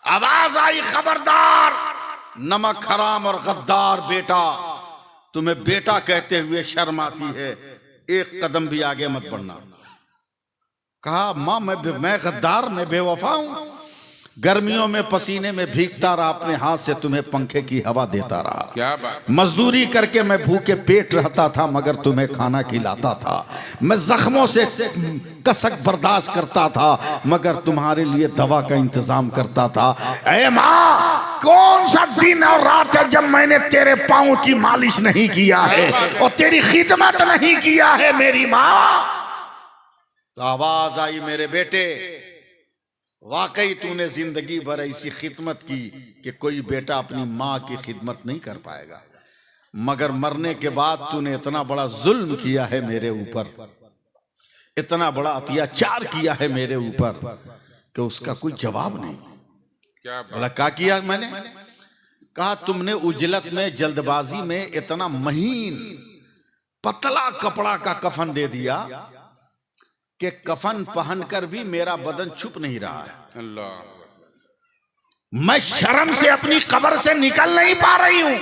आवाज आई, खबरदार नमक हराम और गद्दार बेटा, तुम्हें बेटा कहते हुए शर्म आती है, एक कदम भी आगे मत बढ़ना। कहा मां मैं गद्दार, मैं बेवफा हूं। गर्मियों में पसीने में भीगता रहा, अपने हाथ से तुम्हें पंखे की हवा देता रहा। क्या बात। मजदूरी करके मैं भूखे पेट रहता था मगर तुम्हें खाना खिलाता था। मैं जख्मों से कसक बर्दाश्त करता था मगर तुम्हारे लिए दवा का इंतजाम करता था। ऐ माँ, कौन सा दिन और रात है जब मैंने तेरे पाँव की मालिश नहीं किया है और तेरी खिदमत नहीं किया है मेरी माँ। तो आवाज आई, मेरे बेटे वाकई तूने जिंदगी भर ऐसी खिदमत की कि कोई बेटा अपनी माँ की खिदमत नहीं कर पाएगा, मगर मरने के बाद तूने इतना बड़ा जुल्म किया है मेरे ऊपर, इतना बड़ा अत्याचार किया है मेरे ऊपर कि उसका कोई जवाब नहीं। क्या बोला क्या किया मैंने? कहा तुमने उजलत में, जल्दबाजी में इतना महीन पतला कपड़ा का कफन दे दिया कि कफन पहनकर भी मेरा बदन छुप नहीं रहा है। अल्लाह। मैं शर्म से अपनी कब्र से निकल नहीं पा रही हूं।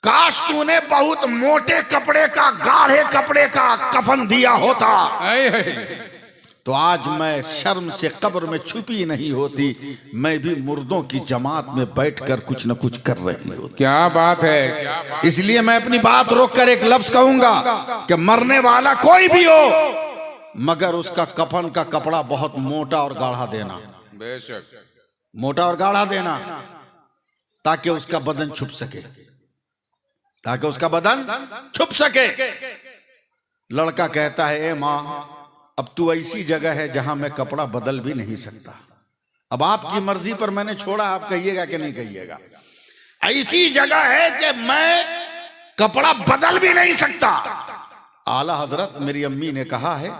काश तूने बहुत मोटे कपड़े का, गाढ़े कपड़े का कफन दिया होता तो आज मैं शर्म से कब्र में छुपी नहीं होती, मैं भी मुर्दों की जमात में बैठकर कुछ न कुछ कर रही होती। क्या बात है, क्या बात। इसलिए मैं अपनी बात रोककर एक लफ्ज कहूंगा कि मरने वाला कोई भी हो मगर उसका कफन का कपड़ा बहुत मोटा और गाढ़ा देना। बेशक। मोटा और गाढ़ा देना ताकि उसका बदन छुप सके, ताकि उसका बदन छुप सके। लड़का कहता है, ए माँ अब तू ऐसी जगह है जहां मैं कपड़ा बदल भी नहीं सकता, अब आपकी मर्जी पर मैंने छोड़ा, आप कहिएगा कि नहीं कहिएगा। ऐसी जगह है कि मैं कपड़ा बदल भी नहीं सकता। आला हजरत मेरी अम्मी ने कहा है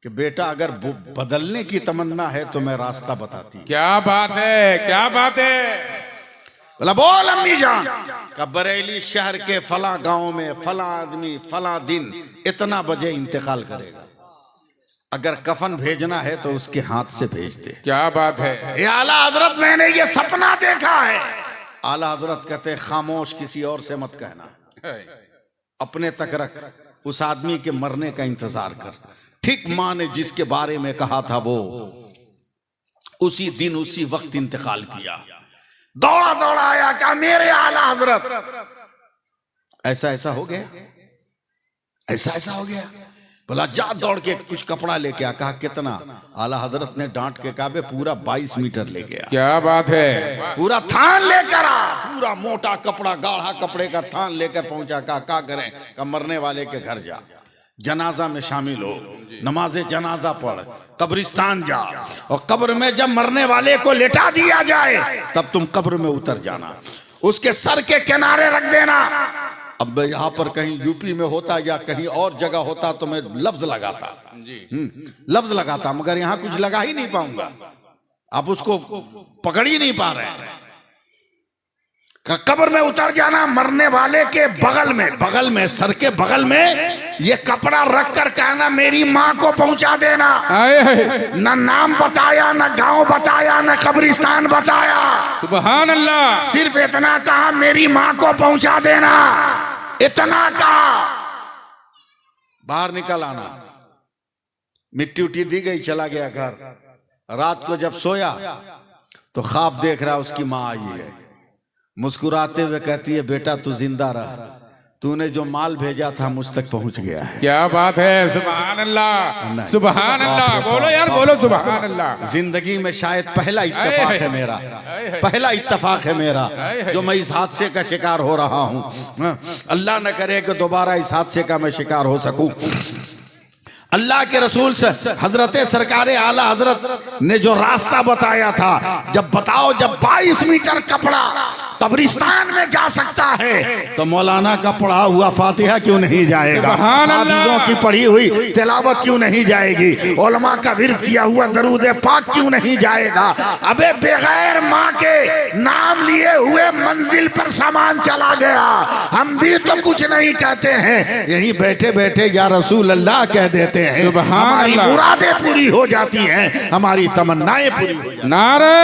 कि बेटा अगर बदलने की तमन्ना है तो मैं रास्ता बताती। क्या बात है, क्या बात है। बोला बोल अम्मी जान। का बरेली शहर के फला गांव में फला आदमी फला दिन इतना बजे इंतकाल करेगा, अगर कफन भेजना है तो उसके हाथ से भेज दे। क्या बात है। ये आला हजरत मैंने ये सपना देखा है। आला हजरत कहते हैं खामोश, किसी और से मत कहना, अपने तक रख, उस आदमी के मरने का इंतजार कर। ठीक माँ ने जिसके बारे में कहा था वो उसी दिन उसी वक्त इंतकाल किया। दौड़ा दौड़ा आया, क्या मेरे आला हजरत। ऐसा ऐसा हो गया, ऐसा ऐसा हो गया। बोला जा दौड़ के कुछ कपड़ा लेके आ। कहा कितना? आला हजरत ने डांट के कहा पूरा 22 मीटर ले गया। क्या बात है। पूरा थान लेकर आ, पूरा मोटा कपड़ा गाढ़ा कपड़े का थान लेकर पहुंचा। कहा क्या करें? का मरने वाले के घर जा, जनाजा में शामिल हो, नमाज जनाजा पढ़, कब्रिस्तान जा, और कब्र में जब मरने वाले को लेटा दिया जाए तब तुम कब्र में उतर जाना, उसके सर के किनारे रख देना। अब यहाँ पर कहीं यूपी में होता या कहीं और जगह होता तो मैं लफ्ज लगाता, लफ्ज लगाता, मगर यहाँ कुछ लगा ही नहीं पाऊंगा। आप उसको पकड़ ही नहीं पा रहे हैं। कब्र में उतर जाना, मरने वाले के बगल में सर के बगल में ये कपड़ा रख कर कहना मेरी माँ को पहुंचा देना। न नाम बताया, न गांव बताया, न कब्रिस्तान बताया, सुभान अल्लाह। सिर्फ इतना कहा मेरी माँ को पहुंचा देना, इतना कहा। बाहर निकल आना, मिट्टी उट्टी दी गई, चला गया घर। रात को जब सोया तो ख्वाब देख रहा उसकी माँ आई है, मुस्कुराते हुए कहती है बेटा तू जिंदा रह, तूने जो माल भेजा था मुझ तक पहुंच गया है। क्या बात है, सुभान अल्लाह, सुभान अल्लाह। बोलो यार, बोलो सुभान अल्लाह। जिंदगी में शायद पहला इत्तेफाक है मेरा, पहला इत्तेफाक है मेरा जो मैं इस हादसे का शिकार हो रहा हूं। अल्लाह न करे कि दोबारा इस हादसे का मैं शिकार हो सकूं। अल्लाह के रसूल से हजरत सरकारे आला हजरत ने जो रास्ता बताया था, जब बताओ जब 22 मीटर कपड़ा कब्रिस्तान में जा सकता है तो मौलाना का पढ़ा हुआ फातिहा क्यों नहीं जाएगा? हाफिजों की पढ़ी हुई तिलावत क्यों नहीं जाएगी? उलमा का विर्द किया हुआ दरूद पाक क्यों नहीं जाएगा? अबे बगैर माँ के नाम लिए हुए मंजिल पर सामान चला गया। हम भी तो कुछ नहीं कहते हैं, यही बैठे बैठे या रसूल अल्लाह कह देते हैं, हमारी मुरादें पूरी हो जाती हैं, हमारी तमन्नाएं पूरी हो जाती हैं। नारे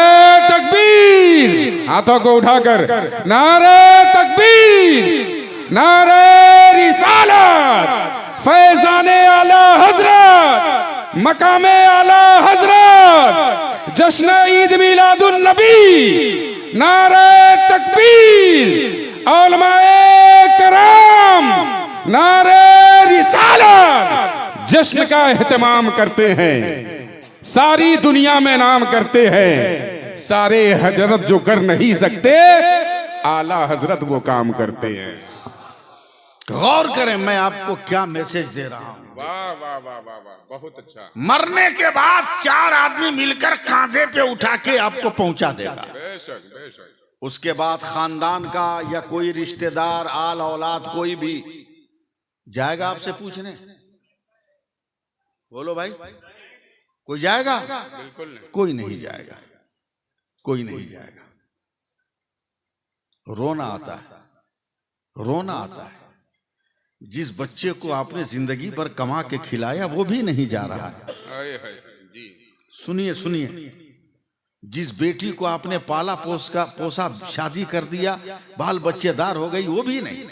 तकबीर, हाथों को उठाकर नारे तकबीर, नारे रिसालत, फैजाने आला हजरत, मकामे आला हजरत, जश्न ईद मिलादुन नबी, नारे तकबीर, उलमाए कराम, नारे रिसालत, जश्न का एहतमाम करते हैं, सारी दुनिया में नाम करते हैं। सारे हजरत जो कर नहीं सकते, आला हजरत वो काम करते हैं। गौर करें मैं आपको क्या मैसेज दे रहा हूं। वाह वाह वाह वाह वाह, बहुत अच्छा। मरने के बाद 4 आदमी मिलकर कांधे पे उठा के आपको पहुंचा देगा। बेशक बेशक। उसके बाद खानदान का या कोई रिश्तेदार आल औलाद कोई भी जाएगा आपसे पूछने? बोलो भाई, कोई जाएगा? बिल्कुल नहीं, कोई नहीं जाएगा, कोई नहीं जाएगा। रोना आता है, रोना आता है। जिस बच्चे को आपने जिंदगी भर कमा के खिलाया वो भी नहीं जा रहा है। सुनिए सुनिए, जिस बेटी को आपने पाला पोसा शादी कर दिया, बाल बच्चेदार हो गई, वो भी नहीं।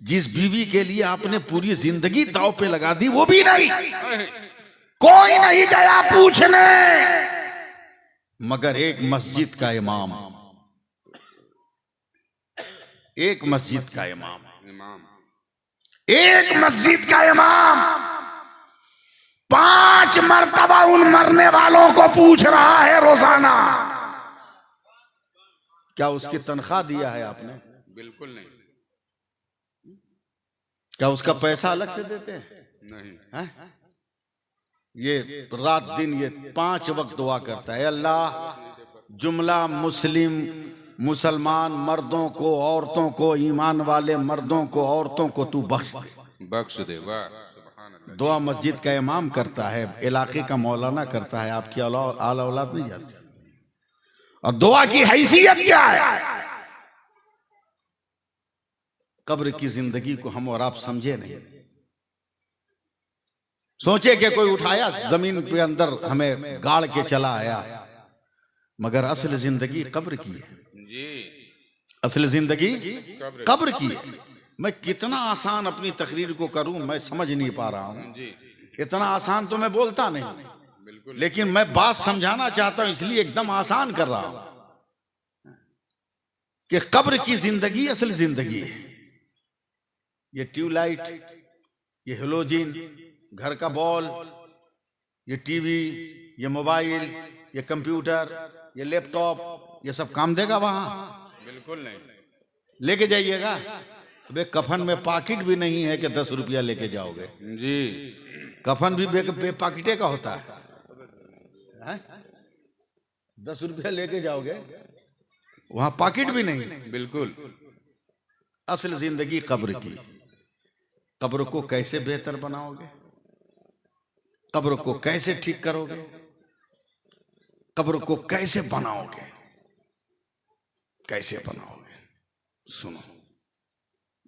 जिस बीवी के लिए आपने पूरी जिंदगी दांव पे लगा दी वो भी नहीं। कोई नहीं गया पूछने, मगर एक मस्जिद का इमाम, एक मस्जिद का इमाम, एक मस्जिद का इमाम 5 मरतबा उन मरने वालों को पूछ रहा है रोजाना। क्या उसकी तनख्वाह दिया है आपने? बिल्कुल नहीं। क्या उसका पैसा अलग से देते हैं? नहीं है? ये रात दिन ये 5 वक्त दुआ करता है, अल्लाह जुमला मुसलमान मर्दों को, औरतों को, ईमान वाले मर्दों को, औरतों को तू बख्श दे। दुआ मस्जिद का इमाम करता है, इलाके का मौलाना करता है, आपकी आला औलाद नहीं जाती। और दुआ की हैसियत क्या है? कब्र की जिंदगी को हम और आप समझे नहीं। सोचे कि कोई उठाया जमीन पे अंदर हमें गाड़ के चला आया, मगर असल जिंदगी कब्र की है जी। असल जिंदगी कब्र की है। मैं कितना आसान अपनी तकरीर को करूं मैं समझ नहीं पा रहा हूं। इतना आसान तो मैं बोलता नहीं, लेकिन मैं बात समझाना चाहता हूं इसलिए एकदम आसान कर रहा हूं कि कब्र की जिंदगी असल जिंदगी है। ये ट्यूबलाइट, ये हेलोजिन, घर का बॉल, ये टीवी, ये मोबाइल, ये कंप्यूटर, ये लैपटॉप, ये सब काम देगा वहां? बिल्कुल नहीं। लेके जाइएगा? अबे कफन में पाकिट भी नहीं है कि 10 रुपया लेके जाओगे जी। कफन भी बेपाकिटे का होता है? 10 रुपया लेके जाओगे, वहां पाकिट भी नहीं। बिल्कुल। असल जिंदगी कब्र की। कब्र को कैसे बेहतर बनाओगे? कब्र को कैसे ठीक करोगे? कब्र को कैसे बनाओगे? कैसे बनाओगे? सुनो,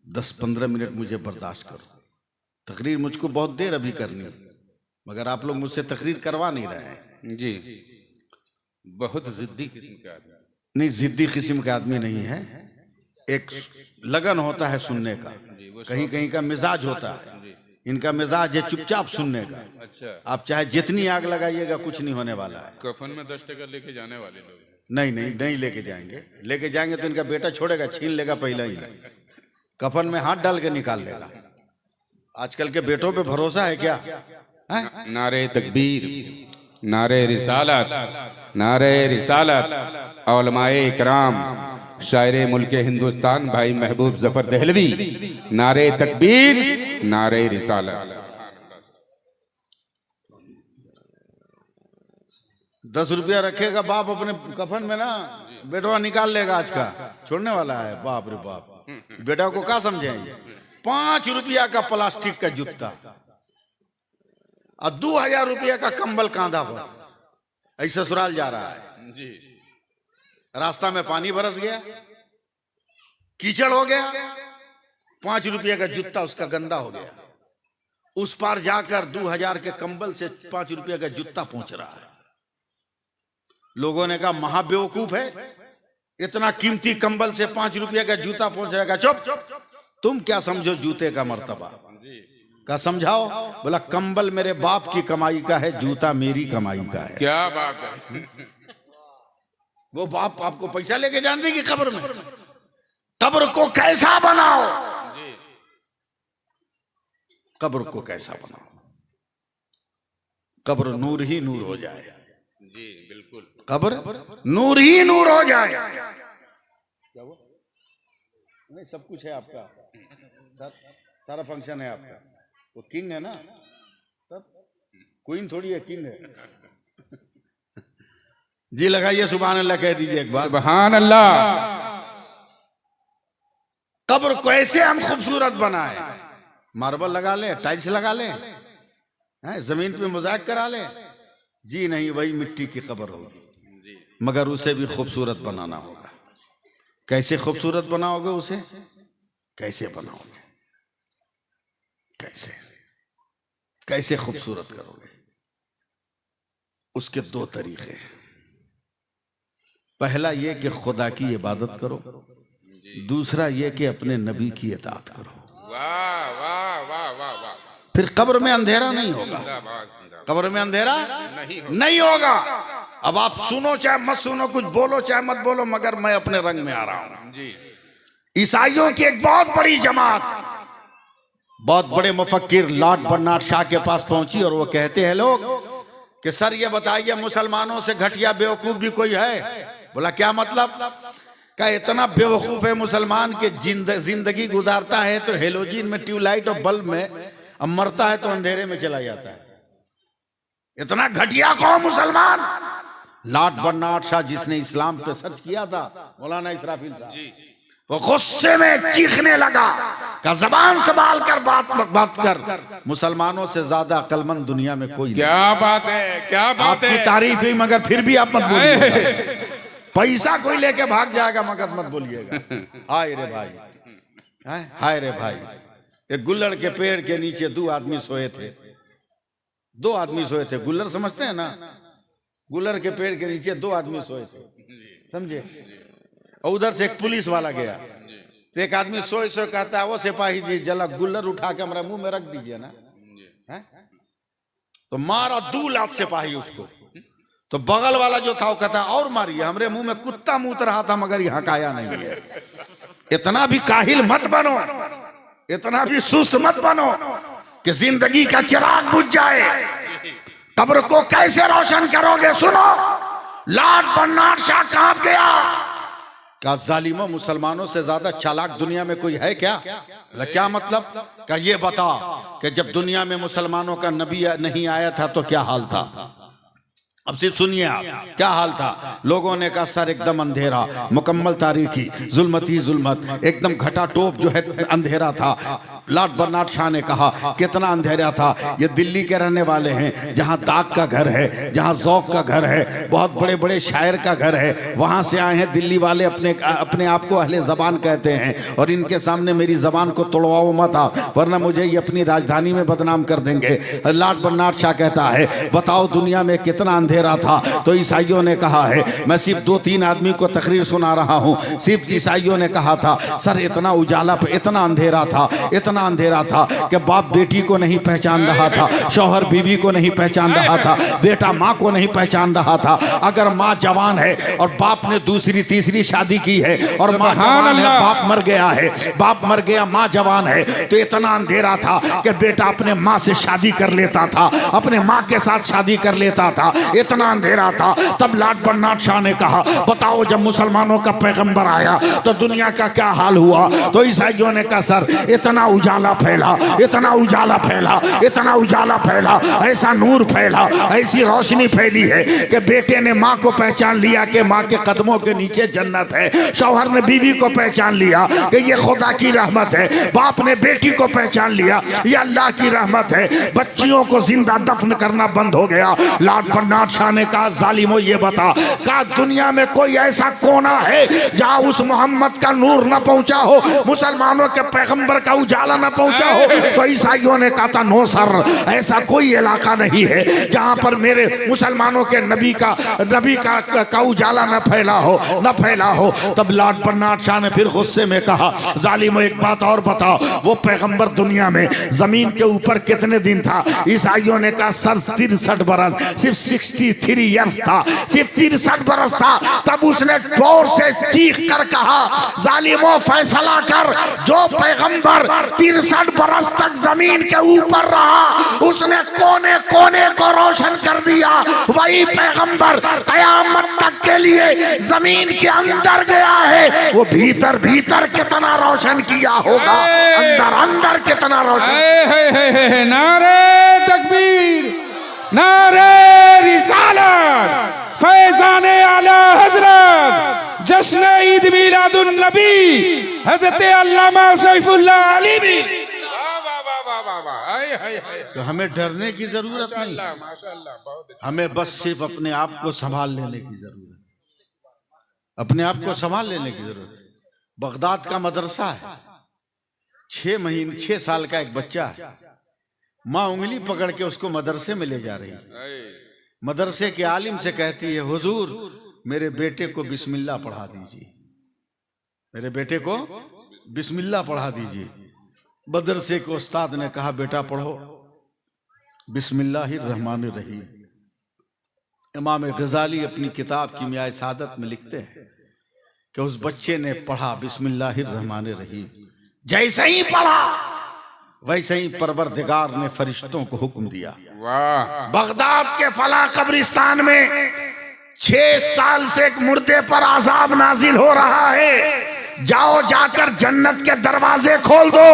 10-15 मिनट मुझे बर्दाश्त करो। तकरीर मुझको बहुत देर अभी करनी है, मगर आप लोग मुझसे तकरीर करवा नहीं रहे हैं। जी, बहुत जिद्दी किस्म का आदमी। नहीं, जिद्दी किस्म का आदमी नहीं है। एक लगन होता है सुनने का, कहीं कहीं का मिजाज होता है। इनका मिजाज है चुपचाप सुनने का। अच्छा। आप चाहे जितनी आग लगाइएगा कुछ नहीं होने वाला है। कफन में 10 टका लेके जाने वाले लोग। नहीं नहीं नहीं लेके जाएंगे। लेके जाएंगे तो इनका बेटा छोड़ेगा, छीन लेगा पहले ही। कफन में हाथ डाल के निकाल लेगा। आजकल के बेटों पे भरोसा है क्या? नारे तकबीर, नारे रिसालत, नारे रिसालत। औलमाए इकराम, शायरे मुल्के हिंदुस्तान भाई महबूब जफर दहलवी, नारे तकबीर, नारे रिसालत। 10 रुपया रखेगा बाप अपने कफन में ना, बेटवा निकाल लेगा आज का, छोड़ने वाला है। बाप रे बाप, बेटा को क्या समझेंगे? 5 रुपया का प्लास्टिक का जूता और 2000 रुपया का कंबल कांधा पर, ऐसे ससुराल जा रहा है जी। रास्ता में पानी बरस गया, कीचड़ हो गया, 5 रुपया का जूता उसका गंदा हो गया। उस पार जाकर 2000 के कंबल से 5 रुपया का जूता पहुंच रहा है। लोगों ने कहा महाबेवकूफ है, इतना कीमती कंबल से 5 रुपया का जूता पहुंच रहेगा। चुप, तुम क्या समझो जूते का मर्तबा का? समझाओ। बोला कंबल मेरे बाप की कमाई का है, जूता मेरी कमाई का है। क्या बात है? वो बाप आपको पैसा लेके जान देगी कब्र में? कब्र को कैसा बनाओ? कब्र को कैसा बनाओ? कब्र नूर ही नूर हो जाए। जी बिल्कुल। कब्र नूर ही नूर हो जाए। क्या वो? नहीं, सब कुछ है आपका, सारा फंक्शन है आपका। वो किंग है ना, तब क्वीन थोड़ी है, किंग है। जी लगाइए सुभान अल्लाह, कह दीजिए एक बार सुभान अल्लाह। कब्र को ऐसे हम खूबसूरत बनाए, मार्बल लगा ले, टाइल्स लगा ले, जमीन पे मोज़ाइक करा ले। जी नहीं, वही मिट्टी की कब्र होगी, मगर उसे भी खूबसूरत बनाना होगा। कैसे खूबसूरत बनाओगे उसे? कैसे बनाओगे? कैसे कैसे खूबसूरत करोगे? उसके 2 तरीके हैं। पहला ये कि खुदा की इबादत करो, दूसरा ये कि अपने नबी की इताअत करो। वाह वाह वाह वाह वाह। फिर कब्र में अंधेरा नहीं होगा। कब्र में अंधेरा नहीं होगा। अब आप सुनो चाहे मत सुनो, कुछ बोलो चाहे मत बोलो, मगर मैं अपने रंग में आ रहा हूं जी। ईसाइयों की एक बहुत बड़ी जमात बहुत बड़े मुफक्किर लॉर्ड बर्नार्ड शाह के पास पहुंची और वो कहते हैं लोग कि सर ये बताइए मुसलमानों से घटिया बेवकूफ भी कोई है? बोला क्या मतलब? क्या इतना बेवकूफ है मुसलमान के जिंदगी गुजारता है तो हेलोजिन में, ट्यूबलाइट और बल्ब में, अब मरता है तो अंधेरे में चला जाता है। इतना घटिया कौन मुसलमान? लॉर्ड बर्नार्ड शाह जिसने इस्लाम पे सर्च किया था, मौलाना इसराफिल साहब, वो गुस्से में चीखने लगा का जबान संभाल कर बात कर, मुसलमानों से ज्यादा अक्लमंद दुनिया में कोई नहीं। क्या बात है, क्या बात है। आपकी तारीफ हुई मगर फिर भी आप मत बोलिएगा। पैसा कोई लेके भाग जाएगा मगर मत बोलिएगा। हाय रे भाई, हाय रे भाई। एक गुल्लड़ के पेड़ के नीचे 2 आदमी सोए थे। 2 आदमी सोए थे। गुल्लड़ समझते हैं ना? गुल्लड़ के पेड़ के नीचे 2 आदमी सोए थे, समझे? और उधर से एक पुलिस वाला गया तो एक आदमी सोए सोए कहता है, वो सिपाही जी जला गुल्लड़ उठा के हमारे मुंह में रख दीजिए ना। तो मारा 2 लात सिपाही उसको। तो बगल वाला जो था वो कहता और मारिए, हमरे मुंह में कुत्ता मूत रहा था मगर यहाँ काया नहीं है। इतना भी काहिल मत बनो, इतना भी सुस्त मत बनो कि जिंदगी का चिराग बुझ जाए। कब्र को कैसे रोशन करोगे? सुनो, लाट बन्नाट शाह कांप गया। का जालिमों, मुसलमानों से ज्यादा चालाक दुनिया में कोई है क्या? क्या मतलब? का ये बता कि जब दुनिया में मुसलमानों का नबी नहीं आया था तो क्या हाल था? अब सिर्फ सुनिए आप, क्या हाल था। लोगों ने कहा सर एकदम अंधेरा, मुकम्मल तारीखी, जुल्मत ही जुल्मत, एकदम घटा टोप जो है अंधेरा था। लाट बन्नाट शाह ने कहा कितना अंधेरा था। ये दिल्ली के रहने वाले हैं, जहाँ दाग का घर है, जहाँ ज़ौक़ का घर है, बहुत बड़े बड़े शायर का घर है, वहाँ से आए हैं दिल्ली वाले। अपने आप को अहले ज़बान कहते हैं, और इनके सामने मेरी ज़बान को तोड़वाओ मत आप, वरना मुझे ये अपनी राजधानी में बदनाम कर देंगे। लाट बन्नाट शाह कहता है बताओ दुनिया में कितना अंधेरा था। तो ईसाइयों ने कहा है, मैं सिर्फ 2-3 आदमी को तकरीर सुना रहा हूँ, सिर्फ ईसाइयों ने कहा था सर इतना उजाला, इतना अंधेरा था, इतना अंधेरा था कि बाप बेटी को नहीं पहचान रहा था, शौहर बीवी को नहीं पहचान रहा था, बेटा माँ को नहीं पहचान रहा था। अगर माँ जवान है और बाप ने दूसरी तीसरी शादी की है और माँ जवान है, बाप मर गया है, बाप मर गया, माँ जवान है, तो इतना अंधेरा था कि बेटा अपने माँ से शादी कर लेता था, अपने माँ के साथ शादी कर लेता था, इतना अंधेरा था। तब लाट बन्नाट शाह ने कहा बताओ जब मुसलमानों का पैगंबर आया तो दुनिया का क्या हाल हुआ? तो ईसाइयों ने कहा सर इतना उजाला फैला, इतना उजाला फैला, इतना उजाला फैला, ऐसा नूर फैला, ऐसी रोशनी फैली है कि बेटे ने माँ को पहचान लिया कि माँ के कदमों के नीचे जन्नत है, शौहर ने बीवी को पहचान लिया कि ये खुदा की रहमत है, बाप ने बेटी को पहचान लिया ये अल्लाह की रहमत है, बच्चियों को जिंदा दफन करना बंद हो गया। लाट बन्नाट शाह ने कहा जालिमो ये बता, का दुनिया में कोई ऐसा कोना है जहाँ उस मोहम्मद का नूर न पहुंचा हो, मुसलमानों के पैगंबर का उजाला न पहुंचा हो? तो ईसाइयों ने कहा था नो सर, ऐसा कोई इलाका नहीं है जहां पर मेरे मुसलमानों के नबी का उजाला न फैला हो। तब लाट बन्नाट शाह ने फिर गुस्से में कहा जालिमो एक बात और बताओ, वो पैगंबर दुनिया में जमीन के ऊपर कितने दिन था? ईसाइयों ने कहा सर 63 बरस, सिर्फ 63 ईयर्स था, सिर्फ 63 बरस था। तब उसने जोर से चीख कर कहा जालिमो फैसला कर, जो पैगंबर 63 बरस तक जमीन के ऊपर रहा, उसने कोने कोने को रोशन कर दिया, वही पैगंबर कयामत तक के लिए जमीन के अंदर गया है। वो भीतर भीतर कितना रोशन किया होगा, अंदर अंदर कितना रोशन। नारे तकबीर, नारे रिसालत, फैज़ाने आला हजरत, जश्न ईद मिलादुन नबी, हजरत अल्लामा सैफुल्लाह अलीमी। तो हमें डरने की जरूरत नहीं, हमें बस सिर्फ अपने आप को संभाल लेने की जरूरत, अपने आप को संभाल लेने की जरूरत है। बगदाद का मदरसा है, 6 साल का एक बच्चा है, माँ उंगली पकड़ के उसको मदरसे में ले जा रही है, मदरसे के आलिम से कहती है हुजूर मेरे बेटे को बिस्मिल्लाह पढ़ा दीजिए, मेरे बेटे को बिस्मिल्लाह पढ़ा दीजिए। मदरसे के उस्ताद ने कहा बेटा पढ़ो बिस्मिल्लाहिर्रहमानिर्रहीम। इमाम गजाली अपनी किताब कीमियाए सादत में लिखते हैं कि उस बच्चे ने पढ़ा बिस्मिल्लाहिर्रहमानिर्रहीम, जैसे ही पढ़ा वैसे ही परवरदिगार ने फरिश्तों को हुक्म दिया। वाह। बगदाद के फला कब्रिस्तान में 6 साल से एक मुर्दे पर अजाब नाजिल हो रहा है, जाओ जाकर जन्नत के दरवाजे खोल दो।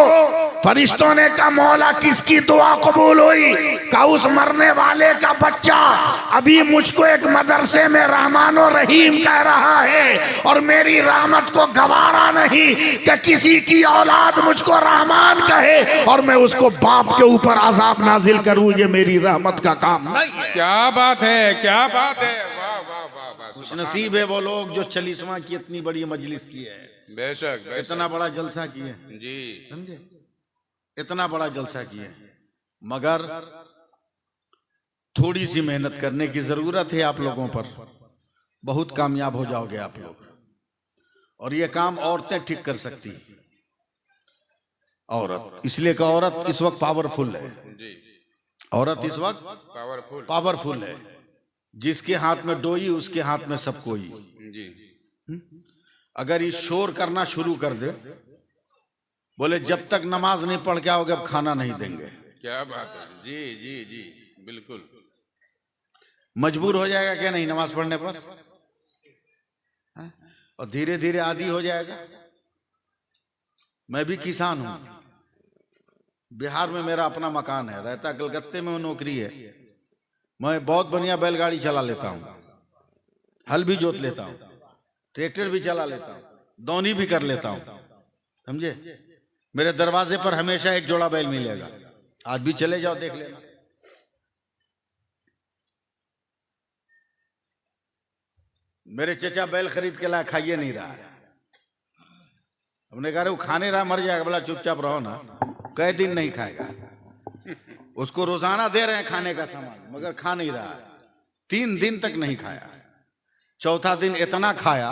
फरिश्तों ने कहा मौला किसकी दुआ कबूल हुई? कहा उस मरने वाले का बच्चा अभी मुझको एक मदरसे में रहमान और रहीम कह रहा है, और मेरी रहमत को गवारा नहीं कि किसी की औलाद मुझको रहमान कहे और मैं उसको बाप के ऊपर अजाब नाजिल करूं, ये मेरी रहमत का काम नहीं है। क्या बात है, क्या बात है, वाह वाह वाह वाह। खुश नसीब है वो लोग जो 40वां की इतनी बड़ी मजलिस की है, बेशक इतना बड़ा जलसा किए जी, समझे, इतना बड़ा जलसा किए, मगर थोड़ी सी मेहनत करने की जरूरत है आप लोगों पर, बहुत कामयाब हो जाओगे आप लोग। और ये काम औरतें ठीक कर सकती, औरत इसलिए का औरत इस वक्त पावरफुल है, औरत इस वक्त पावरफुल है, जिसके हाथ में डोई उसके हाथ में सब कोई। अगर ये शोर करना शुरू कर दे बोले जब तक नमाज नहीं पढ़ के आओगे अब खाना नहीं देंगे। क्या बात है, जी जी जी, बिल्कुल। मजबूर हो जाएगा क्या नहीं नमाज पढ़ने पर? हाँ? और धीरे धीरे आदी हो जाएगा। मैं भी किसान हूं, बिहार में मेरा अपना मकान है, रहता कलकत्ते में, नौकरी है। मैं बहुत बढ़िया बैलगाड़ी चला लेता हूं, हल भी जोत लेता हूं, ट्रैक्टर भी चला लेता हूं, दौनी भी कर लेता हूं, समझे। मेरे दरवाजे पर हमेशा एक जोड़ा बैल मिलेगा, आज भी चले जाओ देख लेना। मेरे चचा बैल खरीद के लाया, खाइए नहीं रहा है। हमने कहा वो खाने रहा मर जाएगा। बोला चुपचाप रहो ना, कई दिन नहीं खाएगा। उसको रोजाना दे रहे हैं खाने का सामान, मगर खा नहीं रहा है। 3 दिन तक नहीं खाया। चौथा दिन इतना खाया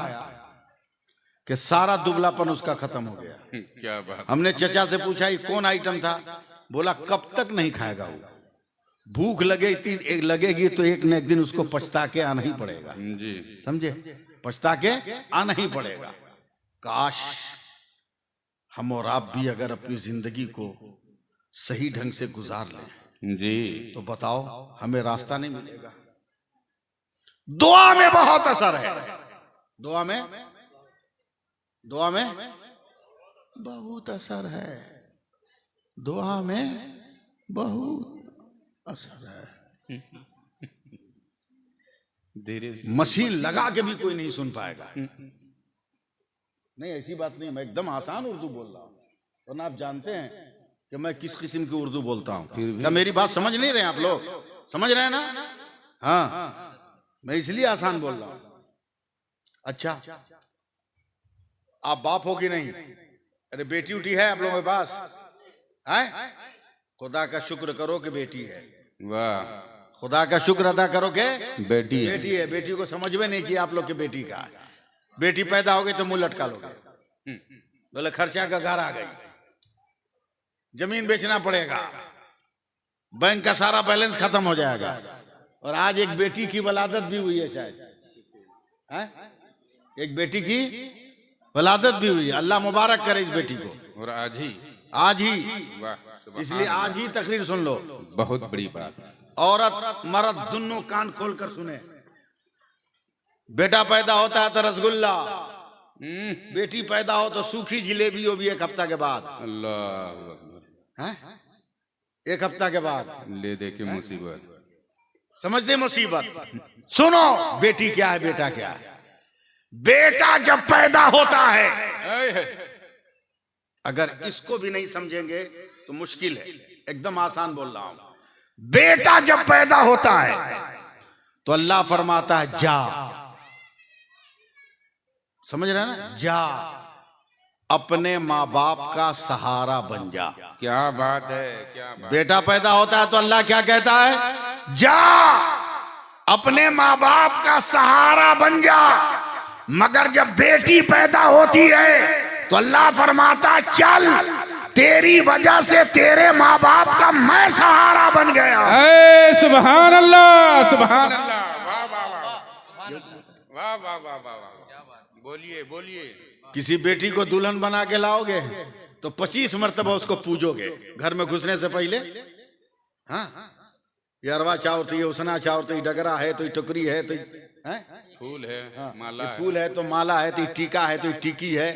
कि सारा दुबलापन उसका खत्म हो गया। क्या बात। हमने चचा से पूछा ये कौन आइटम था? बोला कब तक नहीं खाएगा वो, भूख लगेगी तो एक न एक दिन उसको पछता के आना ही पड़ेगा। जी, समझे, पछता के आना ही पड़ेगा। काश हम और आप भी अगर अपनी जिंदगी को सही ढंग से गुजार लें जी, तो बताओ हमें रास्ता नहीं मिलेगा। दुआ में बहुत असर है, दुआ में बहुत असर है, दुआ में बहुत असर है। धीरे से मशीन लगा के भी कोई नहीं सुन पाएगा। नहीं ऐसी बात नहीं, मैं एकदम आसान उर्दू बोल रहा हूँ। और आप जानते हैं कि मैं किस किस्म की उर्दू बोलता हूँ। क्या मेरी बात समझ नहीं रहे आप लोग? समझ रहे हैं ना? हाँ, मैं इसलिए आसान बोल रहा हूँ। अच्छा, आप बाप हो कि नहीं? अरे बेटी उठी है आप लोगों के पास? है? खुदा का शुक्र करो कि बेटी है। वाह, खुदा का शुक्र अदा करो कि बेटी है। बेटी है। बेटी को समझ में नहीं किया आप लोग की बेटी का। बेटी पैदा हो गई तो मुंह लटका लोगे। बोले खर्चा का घर आ गई, जमीन बेचना पड़ेगा, बैंक का सारा बैलेंस खत्म हो जाएगा। और आज एक बेटी की वलादत भी हुई है शायद, है? एक बेटी की वलादत भी हुई है। अल्लाह मुबारक करे इस बेटी को। और आज ही वाह, सुभान इसलिए आज ही तकरीर सुन लो। बहुत बड़ी बात। औरत मर्द दोनों कान खोल कर सुने। बेटा पैदा होता है तो रसगुल्ला, बेटी पैदा हो तो सूखी जिलेबी हो भी 1 हफ्ता के बाद। अल्लाह अकबर। हैं? 1 हफ्ता के बाद ले दे के मुसीबत। समझते मुसीबत। सुनो, बेटी क्या है, बेटा क्या है। बेटा जब पैदा होता है, अगर इसको भी नहीं समझेंगे तो मुश्किल है। एकदम आसान बोल रहा हूं। बेटा जब पैदा होता है तो अल्लाह फरमाता है जा, समझ रहे हैं ना? जा अपने माँ बाप का सहारा बन जा। क्या बात है, क्या बात। बेटा पैदा होता है तो अल्लाह क्या कहता है? जा अपने माँ बाप का सहारा बन जा। मगर जब बेटी पैदा होती है तो अल्लाह फरमाता चल, तेरी वजह से तेरे माँ बाप का मैं सहारा बन गया। सुभान अल्लाह, सुभान अल्लाह। वाह वाह वाह, वाह वाह वाह वाह। बोलिए बोलिए। किसी बेटी को दुल्हन बना के लाओगे तो 25 मरतबा उसको पूजोगे घर में घुसने से पहले। हाँ, ये अरवा चावती है, उसना चावती, डगरा है तो टुकरी है तो फूल है, हाँ, माला है। फूल है तो माला है तो टीका है तो टिकी है,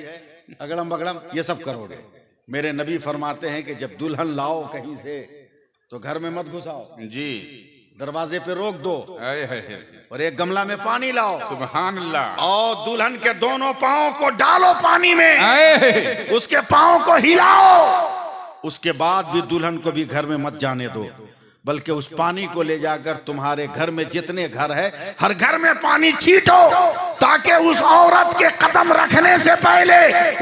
अगड़म बगड़म ये सब करोगे। मेरे नबी फरमाते हैं कि जब दुल्हन लाओ कहीं से तो घर में मत घुसाओ जी, दरवाजे पे रोक दो और एक गमला में पानी लाओ। सुभान अल्लाह। और दुल्हन के दोनों पांवों को डालो पानी में, उसके पांवों को हिलाओ। उसके बाद भी दुल्हन को भी घर में मत जाने दो, बल्कि उस पानी को ले जाकर तुम्हारे घर में जितने घर है हर घर में पानी छींटो, ताकि उस औरत के कदम रखने से पहले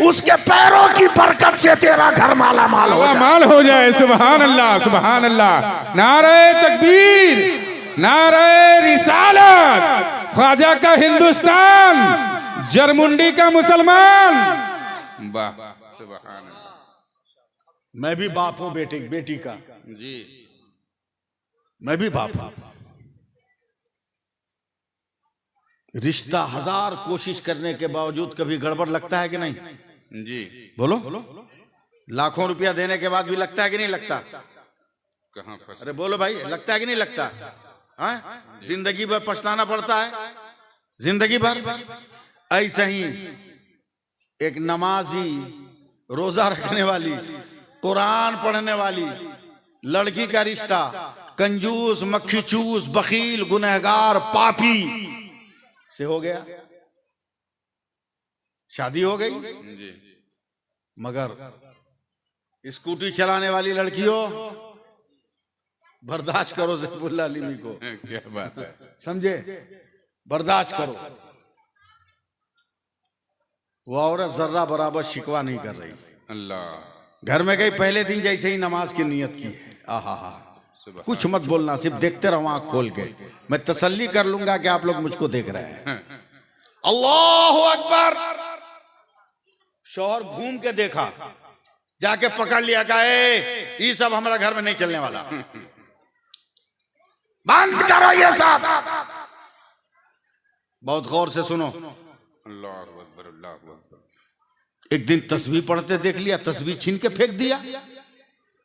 उसके पैरों की बरकत से तेरा घर माला माल हो जाए। सुभान अल्लाह, सुभान अल्लाह। नारे तकबीर, नारे रिसालत। ख्वाजा का हिंदुस्तान, जरमुंडी का मुसलमान। वाह, सुभान अल्लाह। मैं भी बाप हूं बेटी का जी, मैं भी बाप हूं। रिश्ता 1000 कोशिश करने के बावजूद कभी गड़बड़ लगता है कि नहीं? जी, बोलो। लाखों रुपया देने के बाद भी लगता है कि नहीं लगता? कहाँ फंस अरे बोलो भाई, लगता है कि नहीं लगता? हाँ, जिंदगी भर पछताना पड़ता है, जिंदगी भर। ऐसे ही एक नमाजी, रोजा रखने वाली, कुरान पढ़ने वाली लड़की का रिश्ता कंजूस, मक्खी चूस, बखील, गुनहगार, पापी से हो गया, शादी हो गई। जी। मगर स्कूटी चलाने वाली लड़कियों, बर्दाश्त करो ज़ैफुल्लाह अलीमी को, क्या बात है। समझे, बर्दाश्त करो। वो औरत जर्रा बराबर शिकवा नहीं कर रही। अल्लाह। घर में गई, पहले दिन जैसे ही नमाज की नियत की है, आहा हा, कुछ मत बोलना, सिर्फ देखते रहो आंख खोल के। मैं तसल्ली कर लूंगा कि आप लोग मुझको देख रहे हैं। अल्लाह अकबर। शौहर घूम के देखा, जाके पकड़ लिया, कहा ये सब हमारा घर में नहीं चलने वाला, बंद करो ये सब। बहुत गौर से सुनो। अल्लाह अकबर, अल्लाह अकबर। एक दिन तस्बीह पढ़ते देख लिया, तस्बीह छीन के फेंक दिया।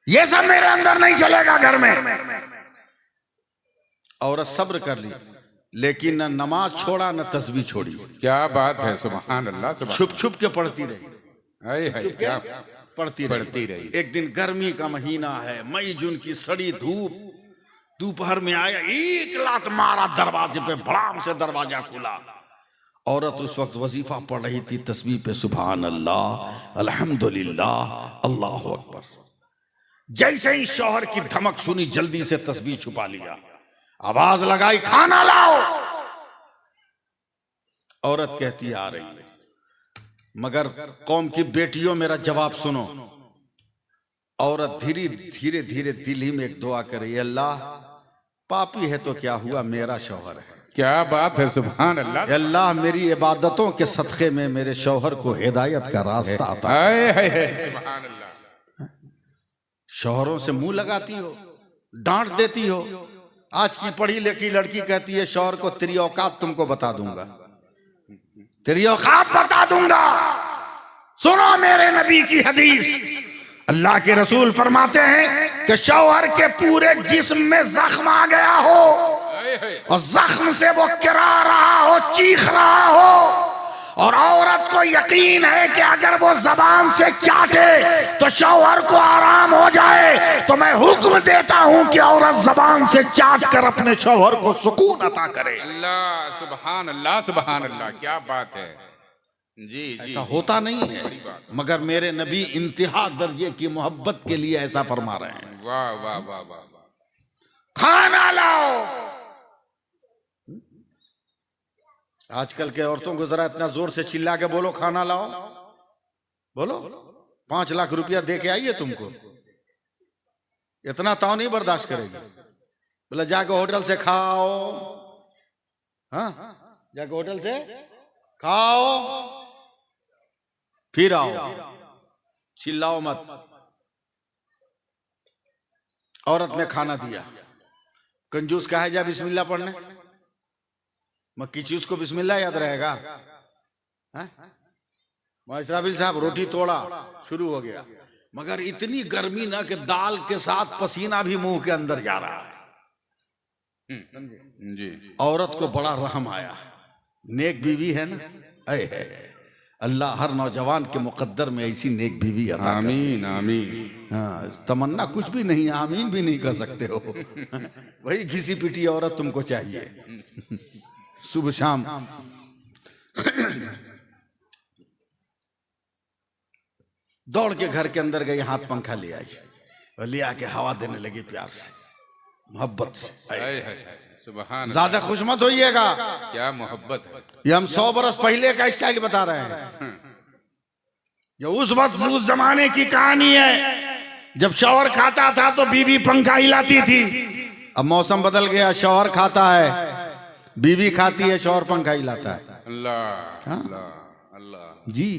ये सब मेरे अंदर नहीं चलेगा घर में। औरत सब्र कर ली, लेकिन न नमाज छोड़ा न तस्बीह छोड़ी, क्या बात है, सुभान अल्लाह, सुभान। छुप छुप के पढ़ती रही, हाय हाय, क्या पढ़ती रही। एक दिन गर्मी का महीना है, मई जून की सड़ी धूप, दोपहर में आया, एक लात मारा दरवाजे पे, भड़ाम से दरवाजा खुला। औरत उस वक्त वजीफा पढ़ रही थी, तस्बीह पे सुभान अल्लाह, अल्हम्दुलिल्लाह, अल्लाह अकबर। जैसे ही शौहर की धमक सुनी, जल्दी से तस्बीह छुपा लिया, आवाज लगाई, खाना लाओ। औरत कहती आ रही है। मगर कौम की बेटियों, मेरा जवाब सुनो। औरत धीरे धीरे धीरे दिल ही में एक दुआ करे, अल्लाह पापी है तो क्या हुआ, मेरा शौहर है। क्या बात है, सुभान अल्लाह। अल्लाह मेरी इबादतों के सदक़े में मेरे शौहर को हिदायत का रास्ता आता है। हाय हाय हाय, सुभान अल्लाह। शौहरों से मुंह लगाती हो, डांट देती हो। आज की पढ़ी लिखी लड़की कहती है शौहर को, तेरी औकात तुमको बता दूंगा, तेरी औकात बता दूंगा। सुनो मेरे नबी की हदीस, अल्लाह के रसूल फरमाते हैं कि शौहर के पूरे जिस्म में जख्म आ गया हो और जख्म से वो किरा रहा हो, चीख रहा हो, और औरत को यकीन है कि अगर वो जबान से चाटे तो शौहर को आराम हो जाए, तो मैं हुक्म देता हूं कि औरत जबान से चाट कर अपने शौहर को सुकून अता करे। अल्लाह, सुभान अल्लाह, सुभान अल्लाह, क्या बात है। जी जी, ऐसा होता नहीं है, मगर मेरे नबी इंतहा दर्जे की मोहब्बत के लिए ऐसा फरमा रहे हैं। वाह वाह वाह वाह वाह। खाना लाओ। आजकल के औरतों को जरा इतना जोर से चिल्ला के बोलो, खाना लाओ, बोलो 5 लाख रुपया दे के आइए तुमको, इतना ताव नहीं बर्दाश्त करेगी। बोला जाके होटल से खाओ, हाँ जाके होटल से खाओ, फिर आओ, चिल्लाओ मत। औरत ने खाना दिया, कंजूस कहा है जा बिस्मिल्लाह पढ़ने, मक्की चीज को बिस्मिल्लाह याद रहेगा। इस्राफिल साहब रोटी तोड़ा, शुरू हो गया, मगर इतनी गर्मी ना कि दाल के साथ पसीना भी मुंह के अंदर जा रहा है। जी। औरत को बड़ा रहम आया, नेक बीवी है ना, है। अल्लाह हर नौजवान के मुकद्दर में ऐसी नेक बीवी अता करे। आमीन आमीन। हाँ, तमन्ना कुछ भी नहीं, आमीन भी नहीं कर सकते हो। वही घिसी पिटी औरत तुमको चाहिए। सुबह शाम दौड़ के घर के अंदर गई, हाथ पंखा ले आई और ले आके हवा देने लगी, प्यार से, मोहब्बत से। सुभान, ज्यादा खुश मत होइएगा, क्या मोहब्बत है। ये हम 100 बरस पहले का स्टाइल बता रहे हैं। ये उस वक्त उस जमाने की कहानी है जब शौहर खाता था तो बीवी पंखा हिलाती थी। अब मौसम बदल गया, शौहर खाता है, बीवी खाती है, शौहर पंखा हिलाता है। अल्लाह अल्लाह अल्लाह। जी,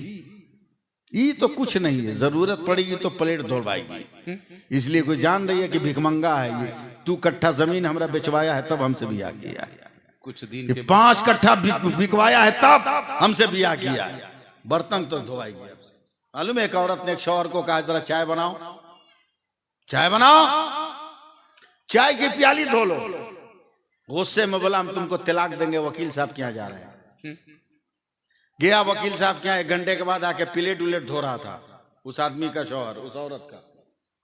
ये तो कुछ नहीं है, जरूरत पड़ेगी तो प्लेट धोलवाएगी। इसलिए कोई जान रही है कि भिखमंगा है ये, तू कट्ठा जमीन हमरा बेचवाया है तब हमसे बियाह किया है, कुछ दिन के 5 कट्ठा बिकवाया है तब हमसे बियाह किया है, बर्तन तो धोवाएगी। मालूम है, एक औरत ने एक शौहर को कहा जरा चाय बनाओ, चाय बनाओ, चाय की प्याली धो लो। गुस्से में बोला हम तुमको तलाक देंगे, वकील साहब के यहाँ जा रहे हैं। गया वकील साहब के यहाँ, 1 घंटे के बाद आके प्लेट उलेट धो रहा था उस आदमी का शौहर, उस औरत का।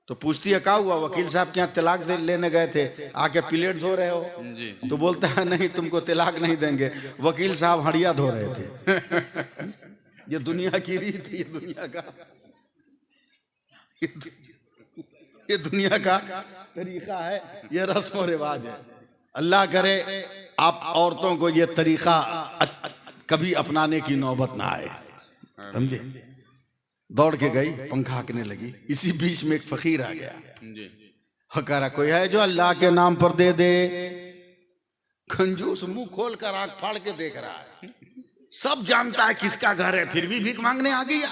तो पूछती है क्या हुआ, वकील साहब के यहाँ तलाक लेने गए थे, आके प्लेट धो रहे हो जी। तो बोलता है नहीं, तुमको तलाक नहीं देंगे, वकील साहब हड़िया धो रहे थे। ये दुनिया की रीत है, ये दुनिया का, ये दुनिया का तरीका है, ये रस्म और रिवाज है। अल्लाह करे आप औरतों को ये तरीका कभी अपनाने की नौबत ना आए, समझे। दौड़ के गई, पंखा हाँकने लगी। इसी बीच में एक फकीर आ गया, कह रहा कोई है जो अल्लाह के नाम पर दे दे। कंजूस मुंह खोल कर आंख फाड़ के देख रहा है, सब जानता है किसका घर है, फिर भी भीख मांगने आ गया,